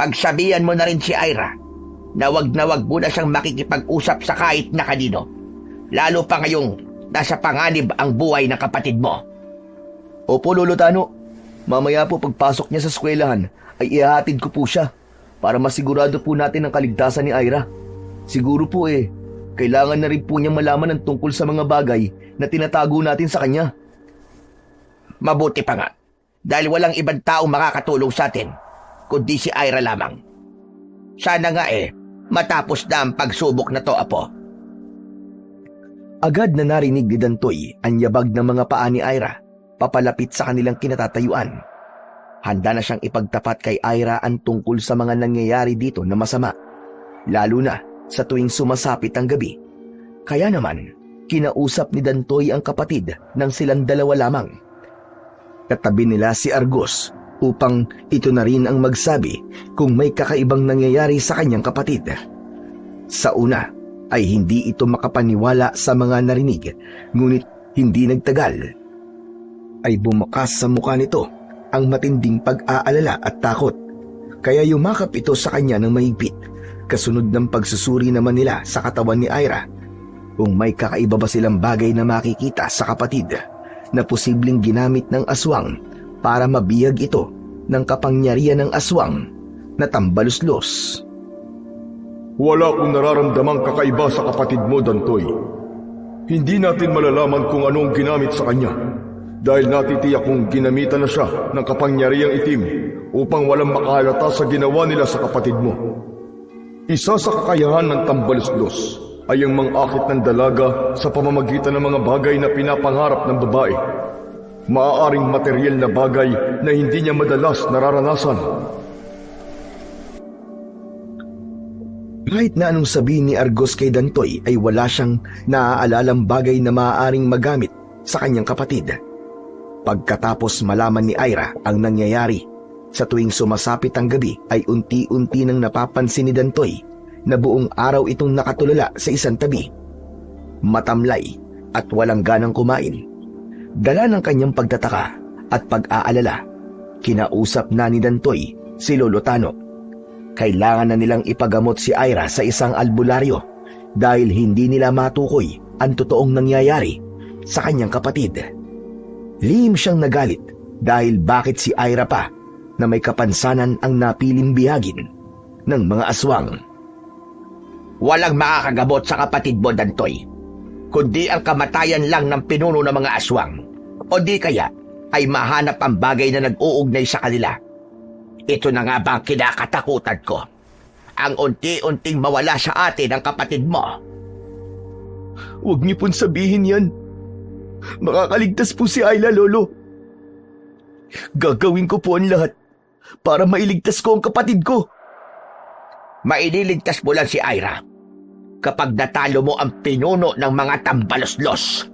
S3: Pagsabihan mo na rin si Ira na wag muna siyang makikipag-usap sa kahit na kanino. Lalo pa ngayong nasa panganib ang buhay ng kapatid mo.
S2: Opo, Lolo Tano. Mamaya po pagpasok niya sa eskwelahan ay ihahatid ko po siya para masigurado po natin ang kaligtasan ni Ira. Siguro po kailangan na rin po niyang malaman ang tungkol sa mga bagay na tinatago natin sa kanya.
S3: Mabuti pa nga, dahil walang ibang tao makakatulong sa atin, kundi si Ira lamang. Sana nga matapos na ang pagsubok na to, Apo.
S1: Agad na narinig ni Dantoy ang yabag ng mga paa ni Ira papalapit sa kanilang kinatatayuan. Handa na siyang ipagtapat kay Ira ang tungkol sa mga nangyayari dito na masama, lalo na sa tuwing sumasapit ang gabi. Kaya naman, kinausap ni Dantoy ang kapatid ng silang dalawa lamang. Katabi nila si Argos upang ito na rin ang magsabi kung may kakaibang nangyayari sa kanyang kapatid. Sa una ay hindi ito makapaniwala sa mga narinig, ngunit hindi nagtagal ay bumukas sa mukha nito ang matinding pag-aalala at takot. Kaya yumakap ito sa kanya ng mahigpit, kasunod ng pagsusuri naman nila sa katawan ni Ira kung may kakaiba ba silang bagay na makikita sa kapatid na posibleng ginamit ng aswang para mabiyag ito ng kapangyarihan ng aswang na tambaluslos.
S4: Wala akong nararamdamang kakaiba sa kapatid mo, Dantoy. Hindi natin malalaman kung anong ginamit sa kanya dahil natitiyak kong ginamitan na siya ng kapangyarihang itim upang walang makahalata sa ginawa nila sa kapatid mo. Isa sa kakayahan ng tambaluslos ay ang mang-akit ng dalaga sa pamamagitan ng mga bagay na pinapangarap ng babae. Maaaring materyal na bagay na hindi niya madalas nararanasan.
S1: Kahit na anong sabihin ni Argos kay Dantoy ay wala siyang naaalalang bagay na maaaring magamit sa kanyang kapatid. Pagkatapos malaman ni Ira ang nangyayari, sa tuwing sumasapit ang gabi ay unti-unti nang napapansin ni Dantoy na buong araw itong nakatulala sa isang tabi. Matamlay at walang ganang kumain. Dala ng kanyang pagtataka at pag-aalala, kinausap na ni Dantoy si Lolo Tano. Kailangan na nilang ipagamot si Ira sa isang albularyo dahil hindi nila matukoy ang totoong nangyayari sa kanyang kapatid. Lihim siyang nagalit dahil bakit si Ira pa na may kapansanan ang napiling bihagin ng mga aswang.
S3: Walang makakagamot sa kapatid mo, Dantoy, kundi ang kamatayan lang ng pinuno ng mga aswang. O di kaya ay mahanap ang bagay na nag-uugnay sa kanila. Ito na nga ba ang kinakatakutan ko? Ang unti-unting mawala sa atin ang kapatid mo.
S2: Huwag niyo pong sabihin yan. Makakaligtas po si Ayla, Lolo. Gagawin ko po ang lahat para mailigtas ko ang kapatid ko.
S3: Maililigtas mo lang si Ira kapag natalo mo ang pinuno ng mga tambaloslos.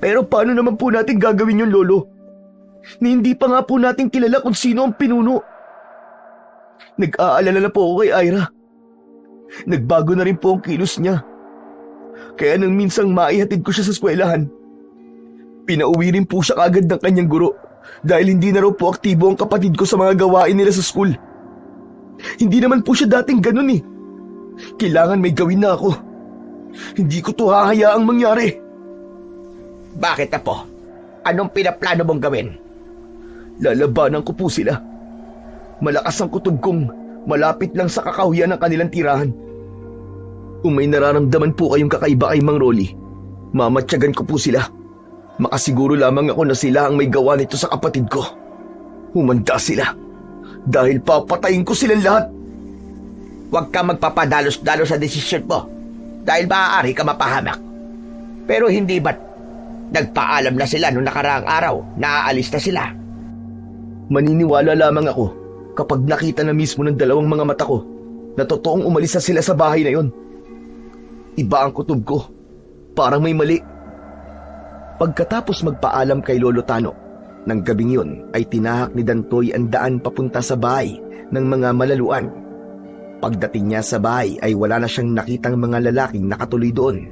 S2: Pero paano naman po natin gagawin yun, Lolo? Ni hindi pa nga po natin kilala kung sino ang pinuno. Nag-aalala na po ako kay Ira. Nagbago na rin po ang kilos niya. Kaya nang minsang maihatid ko siya sa eskwelahan, pinauwi rin po siya kagad ng kanyang guro dahil hindi na raw po aktibo ang kapatid ko sa mga gawain nila sa school. Hindi naman po siya dating ganun eh. Kailangan may gawin na ako. Hindi ko to hahayaang mangyari.
S3: Bakit, Apo? Anong pinaplano mong gawin?
S2: Lalabanan ko po sila. Malakas ang kutob kong malapit lang sa kakahuyan ng kanilang tirahan. Kung may nararamdaman po kayong kakaiba kay Mang Rolly, mamatyagan ko po sila. Makasiguro lamang ako na sila ang may gawa nito sa kapatid ko. Humanda sila dahil papatayin ko silang lahat.
S3: Huwag ka magpapadalos-dalos sa desisyon mo dahil maaari ka mapahamak. Pero hindi ba't nagpaalam na sila noong nakaraang araw na aalis na sila?
S2: Maniniwala lamang ako kapag nakita na mismo ng dalawang mga mata ko na totoong umalis na sila sa bahay na yon. Iba ang kutob ko. Parang may mali. Pagkatapos magpaalam kay Lolo Tano, ng gabing yun ay tinahak ni Dantoy ang daan papunta sa bahay ng mga malaluan. Pagdating niya sa bahay ay wala na siyang nakitang mga lalaking nakatuloy doon.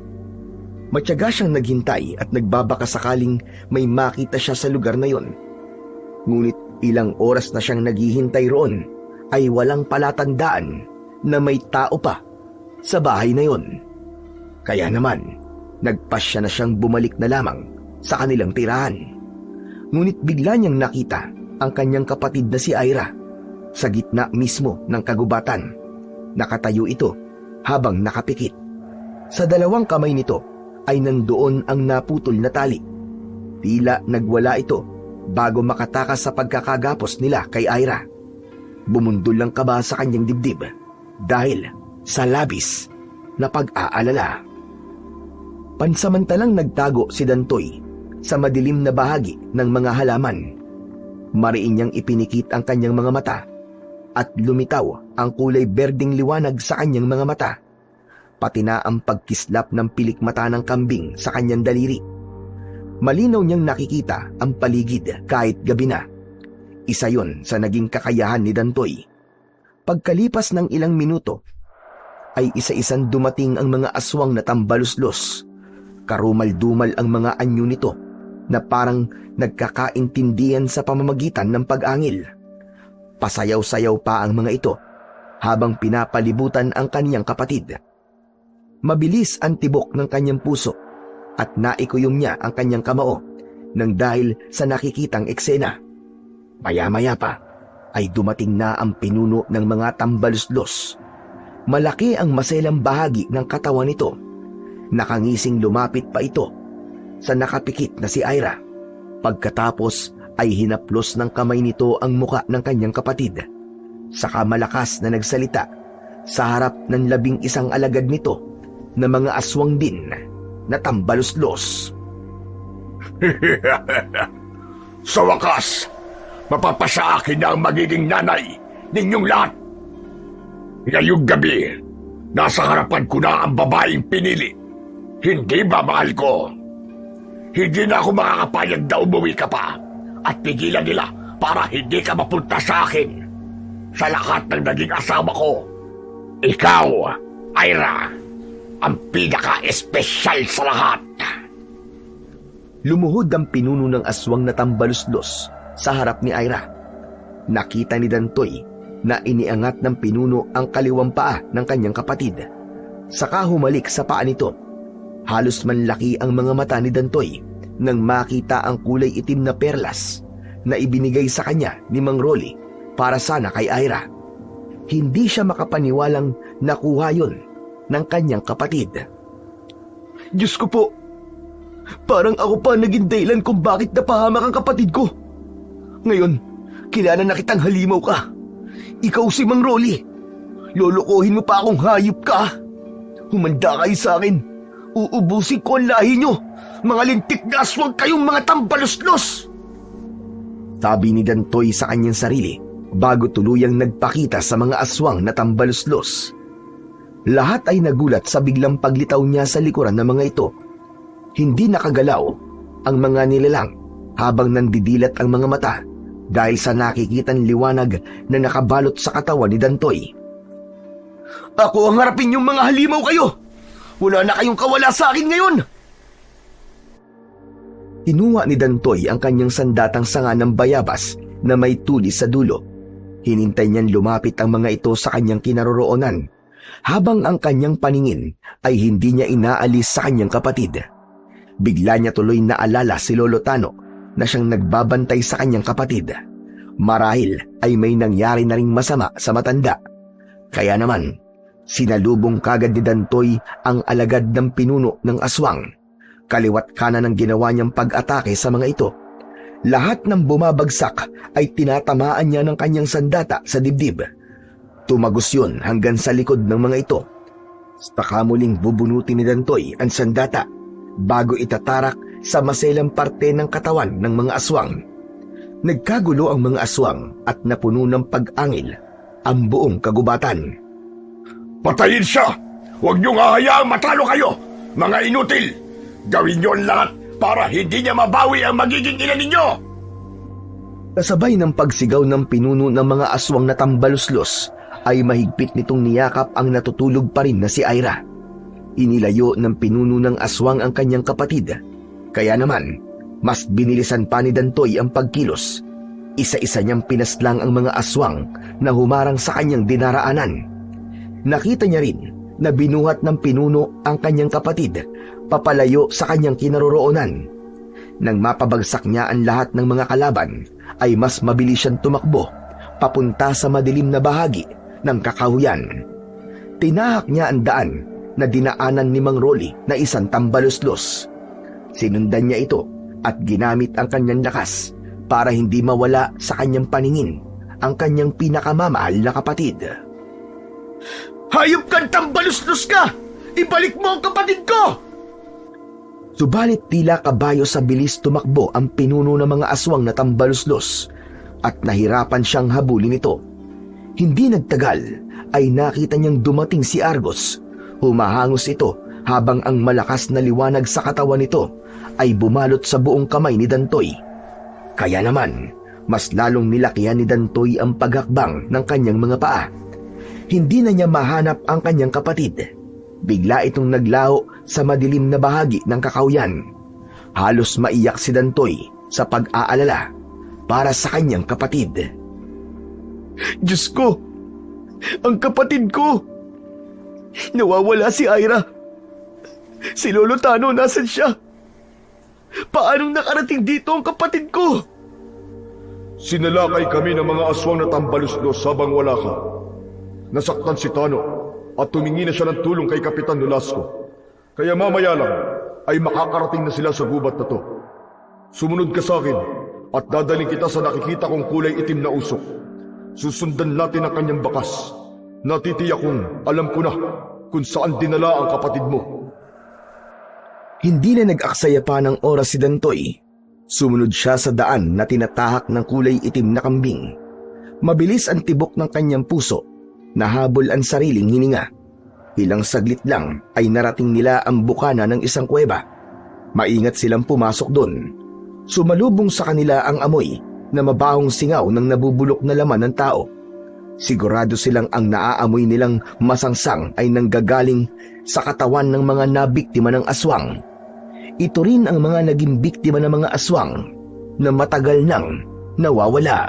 S2: Matyaga siyang naghintay at nagbabaka sakaling may makita siya sa lugar na yon. Ngunit ilang oras na siyang naghihintay roon ay walang palatandaan na may tao pa sa bahay na yon. Kaya naman, nagpasya na siyang bumalik na lamang sa kanilang tirahan. Ngunit bigla niyang nakita ang kanyang kapatid na si Ira sa gitna mismo ng kagubatan. Nakatayo ito habang nakapikit. Sa dalawang kamay nito ay nandoon ang naputol na tali. Tila nagwala ito bago makatakas sa pagkakagapos nila kay Ira. Bumundol lang kaba sa kanyang dibdib dahil sa labis na pag-aalala. Pansamantalang nagtago si Dantoy sa madilim na bahagi ng mga halaman. Mariin niyang ipinikit ang kanyang mga mata at lumitaw ang kulay berdeng liwanag sa kanyang mga mata, pati na ang pagkislap ng pilik mata ng kambing sa kanyang daliri. Malinaw niyang nakikita ang paligid kahit gabi na. Isa yon sa naging kakayahan ni Dantoy. Pagkalipas ng ilang minuto, ay isa-isang dumating ang mga aswang na tambaluslos. Karumal-dumal ang mga anyo nito na parang nagkakaintindihan sa pamamagitan ng pag-angil. Pasayaw-sayaw pa ang mga ito habang pinapalibutan ang kanyang kapatid. Mabilis ang tibok ng kanyang puso at naikuyom niya ang kanyang kamao nang dahil sa nakikitang eksena. Maya-maya pa ay dumating na ang pinuno ng mga tambaluslos. Malaki ang maselang bahagi ng katawan nito. Nakangising lumapit pa ito sa nakapikit na si Ira. Pagkatapos ay hinaplos ng kamay nito ang muka ng kanyang kapatid. Saka malakas na nagsalita sa harap ng 11 alagad nito na mga aswang din na tambaluslos.
S4: Sa wakas, mapapasa akin na ang magiging nanay ninyong lahat. Ngayong gabi, nasa harapan ko na ang babaeng pinili. Hindi ba, mahal ko? Hindi na ako makakapayag na umuwi ka pa at pigilan nila para hindi ka mapunta sa akin. Sa lahat ng naging asawa ko, ikaw, Ira, ang pinaka-espesyal sa lahat.
S1: Lumuhod ang pinuno ng aswang na tambaluslos sa harap ni Ira. Nakita ni Dantoy na iniangat ng pinuno ang kaliwang paa ng kanyang kapatid. Saka humalik sa paa nito. Halos manlaki ang mga mata ni Dantoy nang makita ang kulay itim na perlas na ibinigay sa kanya ni Mang Rolly para sana kay Ira. Hindi siya makapaniwalang nakuha yun ng kanyang kapatid. Diyos ko po, parang ako pa naging dahilan kung bakit napahamak ang kapatid ko. Ngayon, kilala na kitang halimaw ka. Ikaw si Mang Rolly. Lolokohin mo pa akong hayop ka. Humanda kayo sa akin. Uubusin ko ang lahi nyo. Mga lintik na aswang kayong mga tambaluslos! Sabi ni Dantoy sa kanyang sarili bago tuluyang nagpakita sa mga aswang na tambaluslos. Lahat ay nagulat sa biglang paglitaw niya sa likuran ng mga ito. Hindi nakagalaw ang mga nilalang habang nandidilat ang mga mata dahil sa nakikitang liwanag na nakabalot sa katawan ni Dantoy. Ako ang harapin yung mga halimaw kayo! Wala na kayong kawala sa akin ngayon! Kinuha ni Dantoy ang kanyang sandatang sanga ng bayabas na may tulis sa dulo. Hinintay niyan lumapit ang mga ito sa kanyang kinaroroonan habang ang kanyang paningin ay hindi niya inaalis sa kanyang kapatid. Bigla niya tuloy naalala si Lolo Tano na siyang nagbabantay sa kanyang kapatid. Marahil ay may nangyari na ring masama sa matanda. Kaya naman, sinalubong kagad ni Dantoy ang alagad ng pinuno ng aswang. Kaliwat kanan ang ginawa niyang pag-atake sa mga ito. Lahat ng bumabagsak ay tinatamaan niya ng kanyang sandata sa dibdib. Tumagos yun hanggang sa likod ng mga ito. Saka muling bubunutin ni Dantoy ang sandata bago itatarak sa maselang parte ng katawan ng mga aswang. Nagkagulo ang mga aswang at napuno ng pag-angil ang buong kagubatan.
S4: Patayin siya! Huwag niyong hahayaang matalo kayo, mga inutil! Gawin niyo ang lahat para hindi niya mabawi ang magiging ina ninyo!
S1: Kasabay ng pagsigaw ng pinuno ng mga aswang na tambaluslos, ay mahigpit nitong niyakap ang natutulog pa rin na si Ira. Inilayo ng pinuno ng aswang ang kanyang kapatid. Kaya naman, mas binilisan pa ni Dantoy ang pagkilos. Isa-isa niyang pinaslang ang mga aswang na humarang sa kanyang dinaraanan. Nakita niya rin na binuhat ng pinuno ang kanyang kapatid papalayo sa kanyang kinaroroonan. Nang mapabagsak niya ang lahat ng mga kalaban, ay mas mabilis siyang tumakbo papunta sa madilim na bahagi ng kakahuyan. Tinahak niya ang daan na dinaanan ni Mang Rolly na isang tambaluslos. Sinundan niya ito at ginamit ang kanyang lakas para hindi mawala sa kanyang paningin ang kanyang pinakamamahal na kapatid. Hayop kang tambaluslos ka! Ibalik mo ang kapatid ko! Subalit tila kabayo sa bilis tumakbo ang pinuno ng mga aswang na tambaluslos at nahirapan siyang habulin ito. Hindi nagtagal ay nakita niyang dumating si Argos. Humahangos ito habang ang malakas na liwanag sa katawan nito ay bumalot sa buong kamay ni Dantoy. Kaya naman, mas lalong nilakihan ni Dantoy ang paghakbang ng kanyang mga paa. Hindi na niya mahanap ang kanyang kapatid. Bigla itong naglaho sa madilim na bahagi ng kakahuyan. Halos maiyak si Dantoy sa pag-aalala para sa kanyang kapatid. Diyos ko! Ang kapatid ko! Nawawala si Ira. Si Lolo Tano, nasan siya? Paanong nakarating dito ang kapatid ko?
S4: Sinalakay kami ng mga aswang na tambaluslos habang wala ka. Nasaktan si Tano at tumingi na siya ng tulong kay Kapitan Nolasco. Kaya mamaya lang ay makakarating na sila sa gubat na to. Sumunod ka sa akin at dadaling kita sa nakikita kong kulay itim na usok. Susundan natin ang kanyang bakas. Natitiyak kong alam ko na kung saan dinala ang kapatid mo.
S1: Hindi na nag-aksaya pa ng oras si Dantoy. Sumunod siya sa daan na tinatahak ng kulay itim na kambing. Mabilis ang tibok ng kanyang puso. Nahabol ang sariling hininga. Ilang saglit lang ay narating nila ang bukana ng isang kuweba. Maingat silang pumasok doon. Sumalubong sa kanila ang amoy na mabahong singaw ng nabubulok na laman ng tao. Sigurado silang ang naaamoy nilang masangsang ay nanggagaling sa katawan ng mga nabiktima ng aswang. Ito rin ang mga naging biktima ng mga aswang na matagal nang nawawala.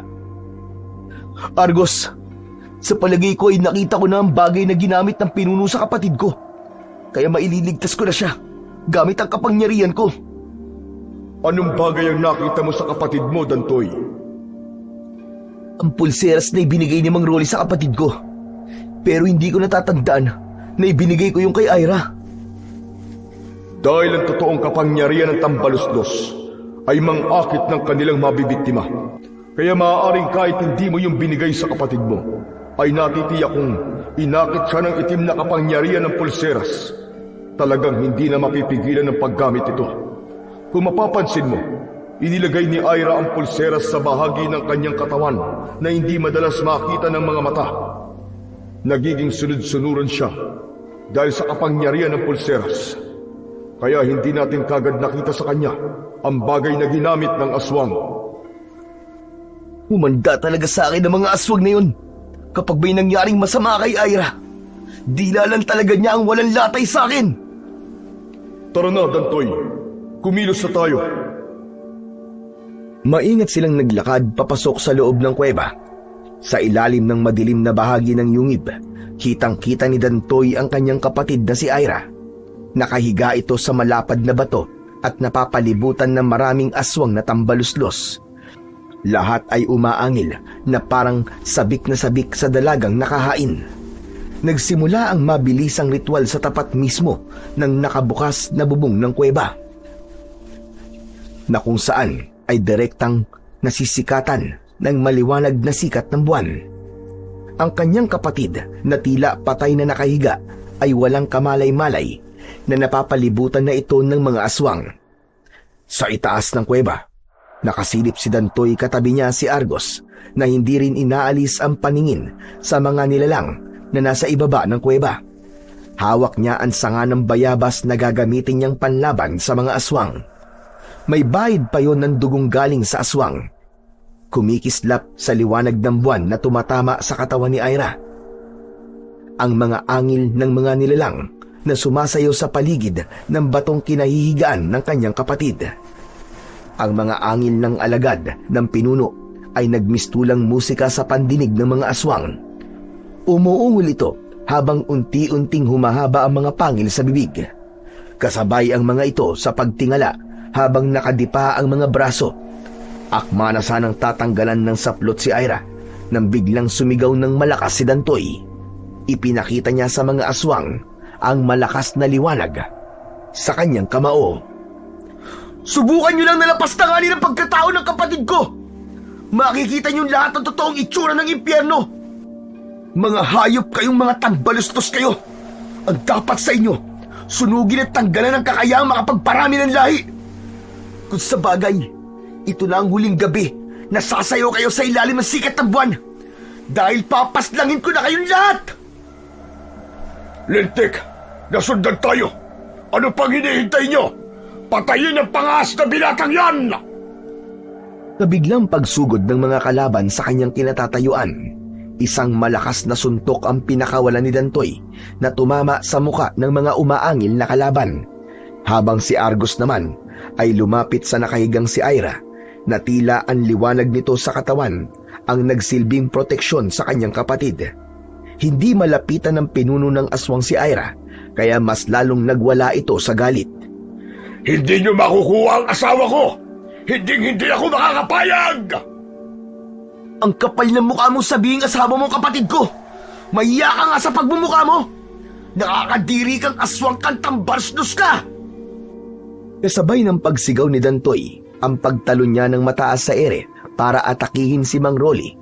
S1: Argos! Sa palagay ko ay nakita ko na ang bagay na ginamit ng pinuno sa kapatid ko. Kaya maililigtas ko na siya gamit ang kapangyarihan ko.
S4: Anong bagay ang nakita mo sa kapatid mo, Dantoy?
S2: Ang pulseras na ibinigay ni Mang Rolly sa kapatid ko. Pero hindi ko natatandaan na ibinigay ko yung kay Ira.
S4: Dahil ang totoong kapangyarihan ng tambaluslos ay mang-akit ng kanilang mabibiktima. Kaya maaaring kahit hindi mo yung binigay sa kapatid mo, ay natitiyak kung inakit siya ng itim na kapangyarihan ng pulseras. Talagang hindi na mapipigilan ng paggamit ito. Kung mapapansin mo, inilagay ni Ira ang pulseras sa bahagi ng kanyang katawan na hindi madalas makita ng mga mata. Nagiging sunod-sunuran siya dahil sa kapangyarihan ng pulseras. Kaya hindi natin kagad nakita sa kanya ang bagay na ginamit ng aswang.
S2: Humanda talaga sa akin ang mga aswang na yun. Kapag may nangyaring masama kay Ira, dila lang talaga niya ang walang latay sa akin.
S4: Tara na, Dantoy. Kumilos na tayo.
S1: Maingat silang naglakad papasok sa loob ng kuweba. Sa ilalim ng madilim na bahagi ng yungib, kitang-kita ni Dantoy ang kanyang kapatid na si Ira. Nakahiga ito sa malapad na bato at napapalibutan ng maraming aswang na tambaluslos. Lahat ay umaangil na parang sabik na sabik sa dalagang nakahain. Nagsimula ang mabilisang ritual sa tapat mismo ng nakabukas na bubong ng kuweba, na kung saan ay direktang nasisikatan ng maliwanag na sikat ng buwan. Ang kanyang kapatid na tila patay na nakahiga ay walang kamalay-malay na napapalibutan na ito ng mga aswang. Sa itaas ng kuweba, nakasilip si Dantoy, katabi niya si Argos na hindi rin inaalis ang paningin sa mga nilalang na nasa ibaba ng kuweba. Hawak niya ang sanga ng bayabas na gagamitin niyang panlaban sa mga aswang. May bahid pa yon ng dugong galing sa aswang. Kumikislap sa liwanag ng buwan na tumatama sa katawan ni Ira. Ang mga angil ng mga nilalang na sumasayaw sa paligid ng batong kinahihigaan ng kanyang kapatid. Ang mga angil ng alagad ng pinuno ay nagmistulang musika sa pandinig ng mga aswang. Umuungol ito habang unti-unting humahaba ang mga pangil sa bibig. Kasabay ang mga ito sa pagtingala habang nakadipa ang mga braso. Akma na sanang tatanggalan ng saplot si Ira nang biglang sumigaw ng malakas si Dantoy. Ipinakita niya sa mga aswang ang malakas na liwanag sa kanyang kamao.
S2: Subukan niyo lang nalapas tanganin ang pagkatao ng kapatid ko. Makikita niyo lahat ng totoong itsura ng impyerno. Mga hayop kayong mga tambalustos kayo. Ang dapat sa inyo, sunugin at tanggalan ang kakayaang makapagparami ng lahi. Kung sa bagay, ito na ang huling gabi na sasayaw kayo sa ilalim ng sikat ng buwan. Dahil papaslangin ko na kayong lahat.
S4: Lintik, nasundan tayo. Ano pang hinihintay nyo? Patayin ang pangas na binatang yan!
S1: Nabiglang pagsugod ng mga kalaban sa kanyang kinatatayuan. Isang malakas na suntok ang pinakawalan ni Dantoy na tumama sa muka ng mga umaangil na kalaban. Habang si Argos naman ay lumapit sa nakahigang si Ira na tila ang liwanag nito sa katawan ang nagsilbing proteksyon sa kanyang kapatid. Hindi malapitan ng pinuno ng aswang si Ira kaya mas lalong nagwala ito sa galit.
S4: Hindi nyo makukuha ang asawa ko! Hindi ako makakapayag!
S2: Ang kapal ng mukha mo sabihing asawa mong kapatid ko. Mahiya ka nga sa pagmumukha mo. Nakakadiri kang aswang kang tambaluslos ka.
S1: Kasabay ng pagsigaw ni Dantoy, ang pagtalon niya ng mataas sa ere para atakihin si Mang Rolly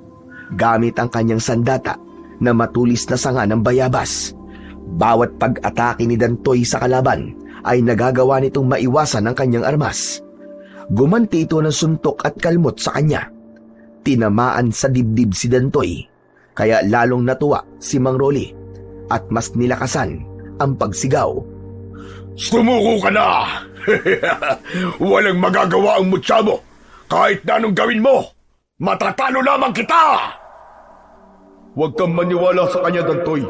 S1: gamit ang kanyang sandata na matulis na sanga ng bayabas. Bawat pag-atake ni Dantoy sa kalaban ay nagagawa nitong maiwasan ang kanyang armas. Gumanti ito ng suntok at kalmot sa kanya. Tinamaan sa dibdib si Dantoy, kaya lalong natuwa si Mang Rolly at mas nilakasan ang pagsigaw.
S4: Sumuko ka na! Walang magagawa ang mutya mo. Kahit na anong gawin mo, matatalo lamang kita! Huwag kang maniwala sa kanya, Dantoy.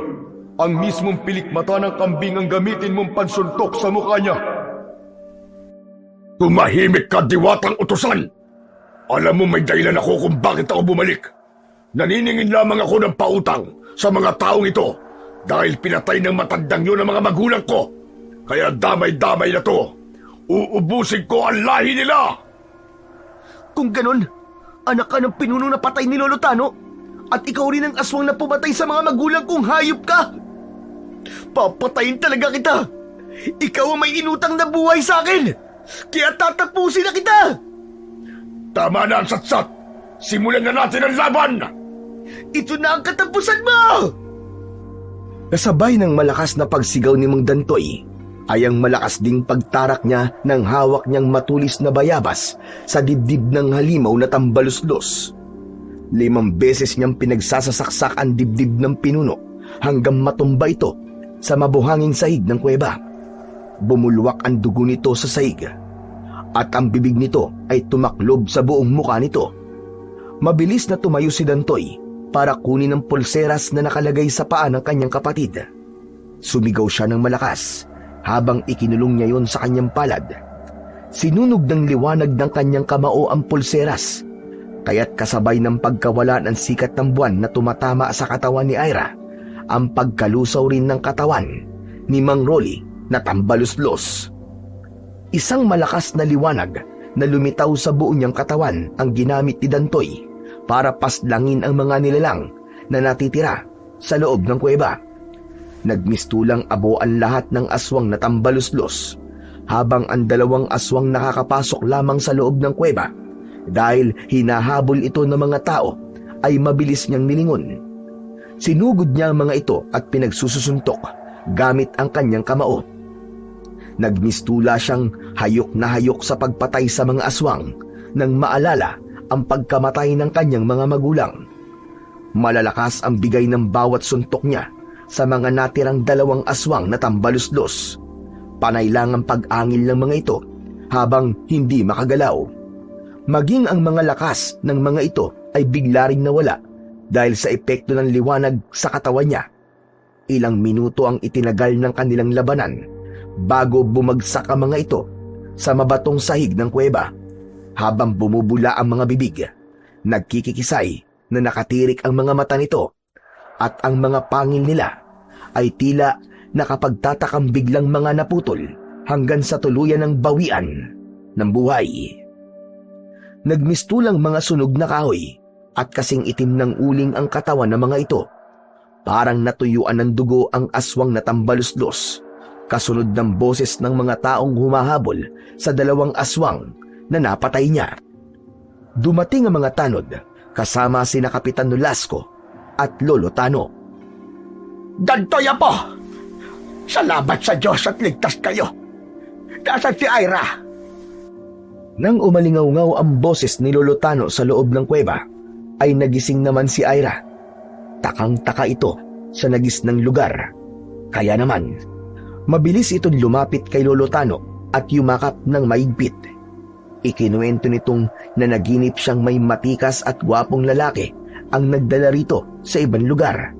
S4: Ang mismong pilikmata ng kambing ang gamitin mong pansuntok sa mukha niya. Tumahimik ka, diwatang utusan! Alam mo may dahilan ako kung bakit ako bumalik. Naniningin lamang ako ng pautang sa mga taong ito dahil pinatay ng matandang yun ang mga magulang ko. Kaya damay-damay na to. uubusin ko ang lahi nila!
S2: Kung ganon, anak ka ng pinuno na patay ni Lolo Tano at ikaw rin ang aswang na pumatay sa mga magulang kong hayop ka! Papatayin talaga kita! Ikaw ang may inutang na buhay sa akin! Kaya tatapusin na kita!
S4: Tama na ang satsat! Simulan na natin ang laban!
S2: Ito na ang katapusan mo!
S1: Kasabay ng malakas na pagsigaw ni Mang Dantoy, ay ang malakas ding pagtarak niya ng hawak niyang matulis na bayabas sa dibdib ng halimaw na tambaluslos. 5 beses niyang pinagsasasaksak ang dibdib ng pinuno hanggang matumba ito sa mabuhanging sahig ng kuweba. Bumulwak ang dugo nito sa sahig at ang bibig nito ay tumaklob sa buong muka nito. Mabilis na tumayo si Dantoy para kunin ang pulseras na nakalagay sa paa ng kanyang kapatid. Sumigaw siya ng malakas habang ikinulong niya yon sa kanyang palad. Sinunog ng liwanag ng kanyang kamao ang pulseras, kaya't kasabay ng pagkawala ng sikat ng buwan na tumatama sa katawan ni Ira, ang pagkalusaw rin ng katawan ni Mang Rolly na tambaluslos. Isang malakas na liwanag na lumitaw sa buo niyang katawan ang ginamit ni Dantoy para paslangin ang mga nilalang na natitira sa loob ng kuweba. Nagmistulang abo ang lahat ng aswang na tambaluslos, habang ang 2 aswang nakakapasok lamang sa loob ng kuweba dahil hinahabol ito ng mga tao ay mabilis niyang nilingon. Sinugod niya ang mga ito at pinagsususuntok gamit ang kanyang kamao. Nagmistula siyang hayok na hayok sa pagpatay sa mga aswang nang maalala ang pagkamatay ng kanyang mga magulang. Malalakas ang bigay ng bawat suntok niya sa mga natirang 2 aswang na tambaluslos. Panay lang ang pag-angil ng mga ito habang hindi makagalaw. Maging ang mga lakas ng mga ito ay bigla ring nawala dahil sa epekto ng liwanag sa katawan niya. Ilang minuto ang itinagal ng kanilang labanan bago bumagsak ang mga ito sa mabatong sahig ng kuweba. Habang bumubula ang mga bibig, nagkikikisay na nakatirik ang mga mata nito at ang mga pangil nila ay tila nakapagtatakang biglang mga naputol hanggang sa tuluyan ng bawian ng buhay. Nagmistulang mga sunog na kahoy at kasing itim ng uling ang katawan ng mga ito. Parang natuyuan ng dugo ang aswang na tambaluslos, kasunod ng boses ng mga taong humahabol sa 2 aswang na napatay niya. Dumating ang mga tanod kasama sina Kapitan Nolasco at Lolo Tano.
S3: Dantoy Apo! Salamat sa Diyos at ligtas kayo! Nasaan si Ira?
S1: Nang umalingaw-ngaw ang boses ni Lolo Tano sa loob ng kuweba, ay nagising naman si Ira. Takang-taka ito sa nagisnang lugar. Kaya naman, mabilis itong lumapit kay Lolo Tano at yumakap ng maigpit. Ikinuwento nitong na naginip siyang may matikas at gwapong lalaki ang nagdala rito sa ibang lugar.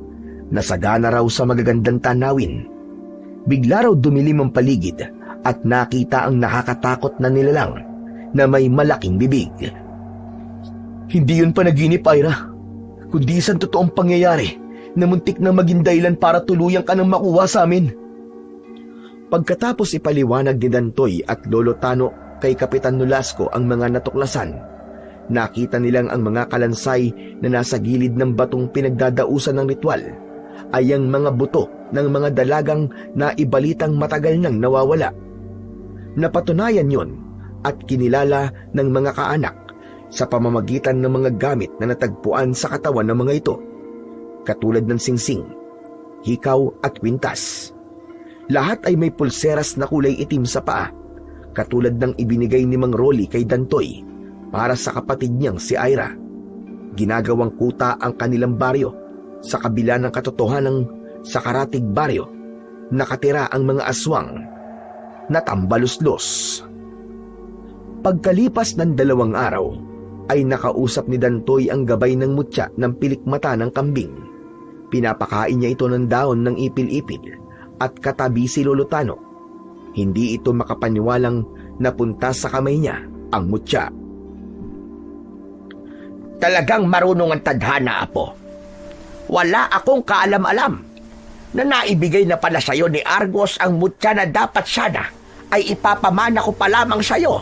S1: Nasagana raw sa magagandang tanawin. Bigla raw dumilim ang paligid at nakita ang nakakatakot na nilalang na may malaking bibig. Hindi yun panaginip, Ira, kundi isang totoong pangyayari na muntik na maging dahilan para tuluyan ka ng makuha sa amin. Pagkatapos ipaliwanag ni Dantoy at Lolo Tano kay Kapitan Nolasco ang mga natuklasan, nakita nilang ang mga kalansay na nasa gilid ng batong pinagdadausan ng ritual ay ang mga buto ng mga dalagang na ibalitang matagal nang nawawala. Napatunayan yon at kinilala ng mga kaanak sa pamamagitan ng mga gamit na natagpuan sa katawan ng mga ito, katulad ng singsing, hikaw at kwintas. Lahat ay may pulseras na kulay itim sa paa, katulad ng ibinigay ni Mang Rolly kay Dantoy para sa kapatid niyang si Ira. Ginagawang kuta ang kanilang baryo sa kabila ng katotohanang sa Karatig baryo nakatira ang mga aswang na tambaluslos. Pagkalipas ng 2 araw, ay nakausap ni Dantoy ang gabay ng mutya ng pilikmata ng kambing. Pinapakain niya ito ng daon ng ipil-ipil at katabi si Lolo Tano. Hindi ito makapaniwalang napunta sa kamay niya ang mutya.
S3: Talagang marunong ang tadhana, Apo. Wala akong kaalam-alam na naibigay na pala sa'yo ni Argos ang mutya na dapat sana ay ipapamana ko pa lamang sa'yo.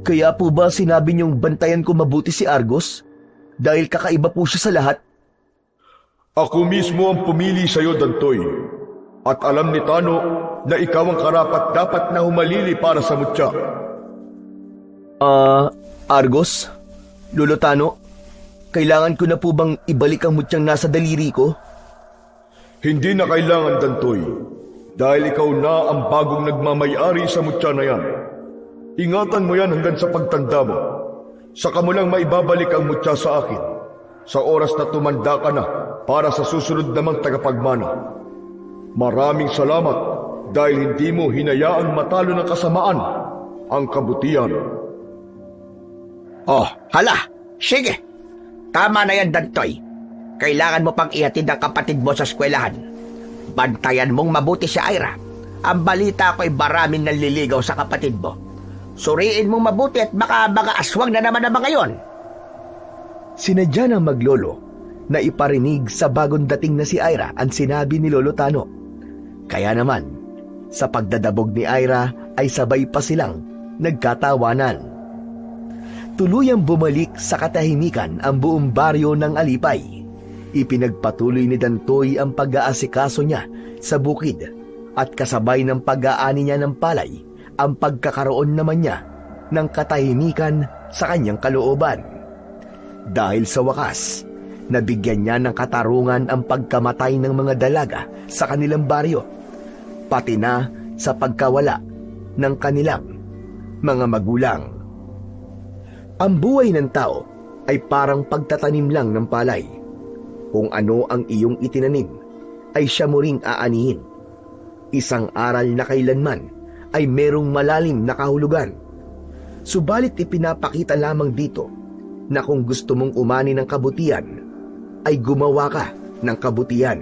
S2: Kaya po ba sinabi niyong bantayan ko mabuti si Argos? Dahil kakaiba po siya sa lahat?
S4: Ako mismo ang pumili sa iyo, Dantoy. At alam ni Tano na ikaw ang karapat-dapat na humalili para sa mutya.
S2: Argos? Lolo Tano? Kailangan ko na po bang ibalik ang mutyang nasa daliri ko?
S4: Hindi na kailangan, Dantoy. Dahil ikaw na ang bagong nagmamayari sa mutya na yan. Ingatan mo yan hanggang sa pagtanda mo. Saka mo lang maibabalik ang mutya sa akin sa oras na tumanda ka na para sa susunod namang tagapagmana. Maraming salamat dahil hindi mo hinayaang matalo ng kasamaan ang kabutihan.
S3: Oh, hala, sige. Tama na yan, Dantoy. Kailangan mo pang ihatid ang kapatid mo sa eskwelahan. Bantayan mong mabuti si Ira. Ang balita ko ay maraming nanliligaw sa kapatid mo. Suriin mong mabuti at baka mga aswang na naman ang mga yon.
S2: Sinadya ng maglolo na iparinig sa bagong dating na si Ira ang sinabi ni Lolo Tano. Kaya naman, sa pagdadabog ni Ira ay sabay pa silang nagkatawanan. Tuluyang bumalik sa katahimikan ang buong baryo ng Alipay. Ipinagpatuloy ni Dantoy ang pag-aasikaso niya sa bukid at kasabay ng pag-aani niya ng palay ang pagkakaroon naman niya ng katahimikan sa kanyang kalooban. Dahil sa wakas, nabigyan niya ng katarungan ang pagkamatay ng mga dalaga sa kanilang baryo, pati na sa pagkawala ng kanilang mga magulang. Ang buhay ng tao ay parang pagtatanim lang ng palay. Kung ano ang iyong itinanim, ay siya mo ring aanihin. Isang aral na kailanman ay merong malalim na kahulugan. Subalit ipinapakita lamang dito na kung gusto mong umani ng kabutihan, ay gumawa ka ng kabutihan.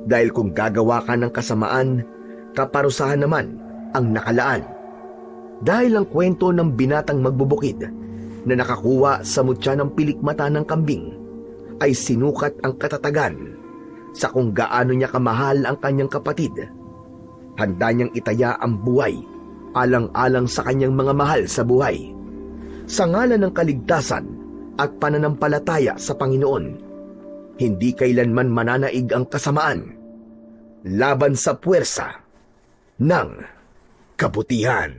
S2: Dahil kung gagawa ka ng kasamaan, kaparusahan naman ang nakalaan. Dahil ang kwento ng binatang magbubukid na nakakuha sa mutya ng pilikmata ng kambing ay sinukat ang katatagan sa kung gaano niya kamahal ang kanyang kapatid. Handa niyang itaya ang buhay alang-alang sa kanyang mga mahal sa buhay. Sa ngalan ng kaligtasan at pananampalataya sa Panginoon, hindi kailanman mananaig ang kasamaan laban sa puwersa ng kabutihan.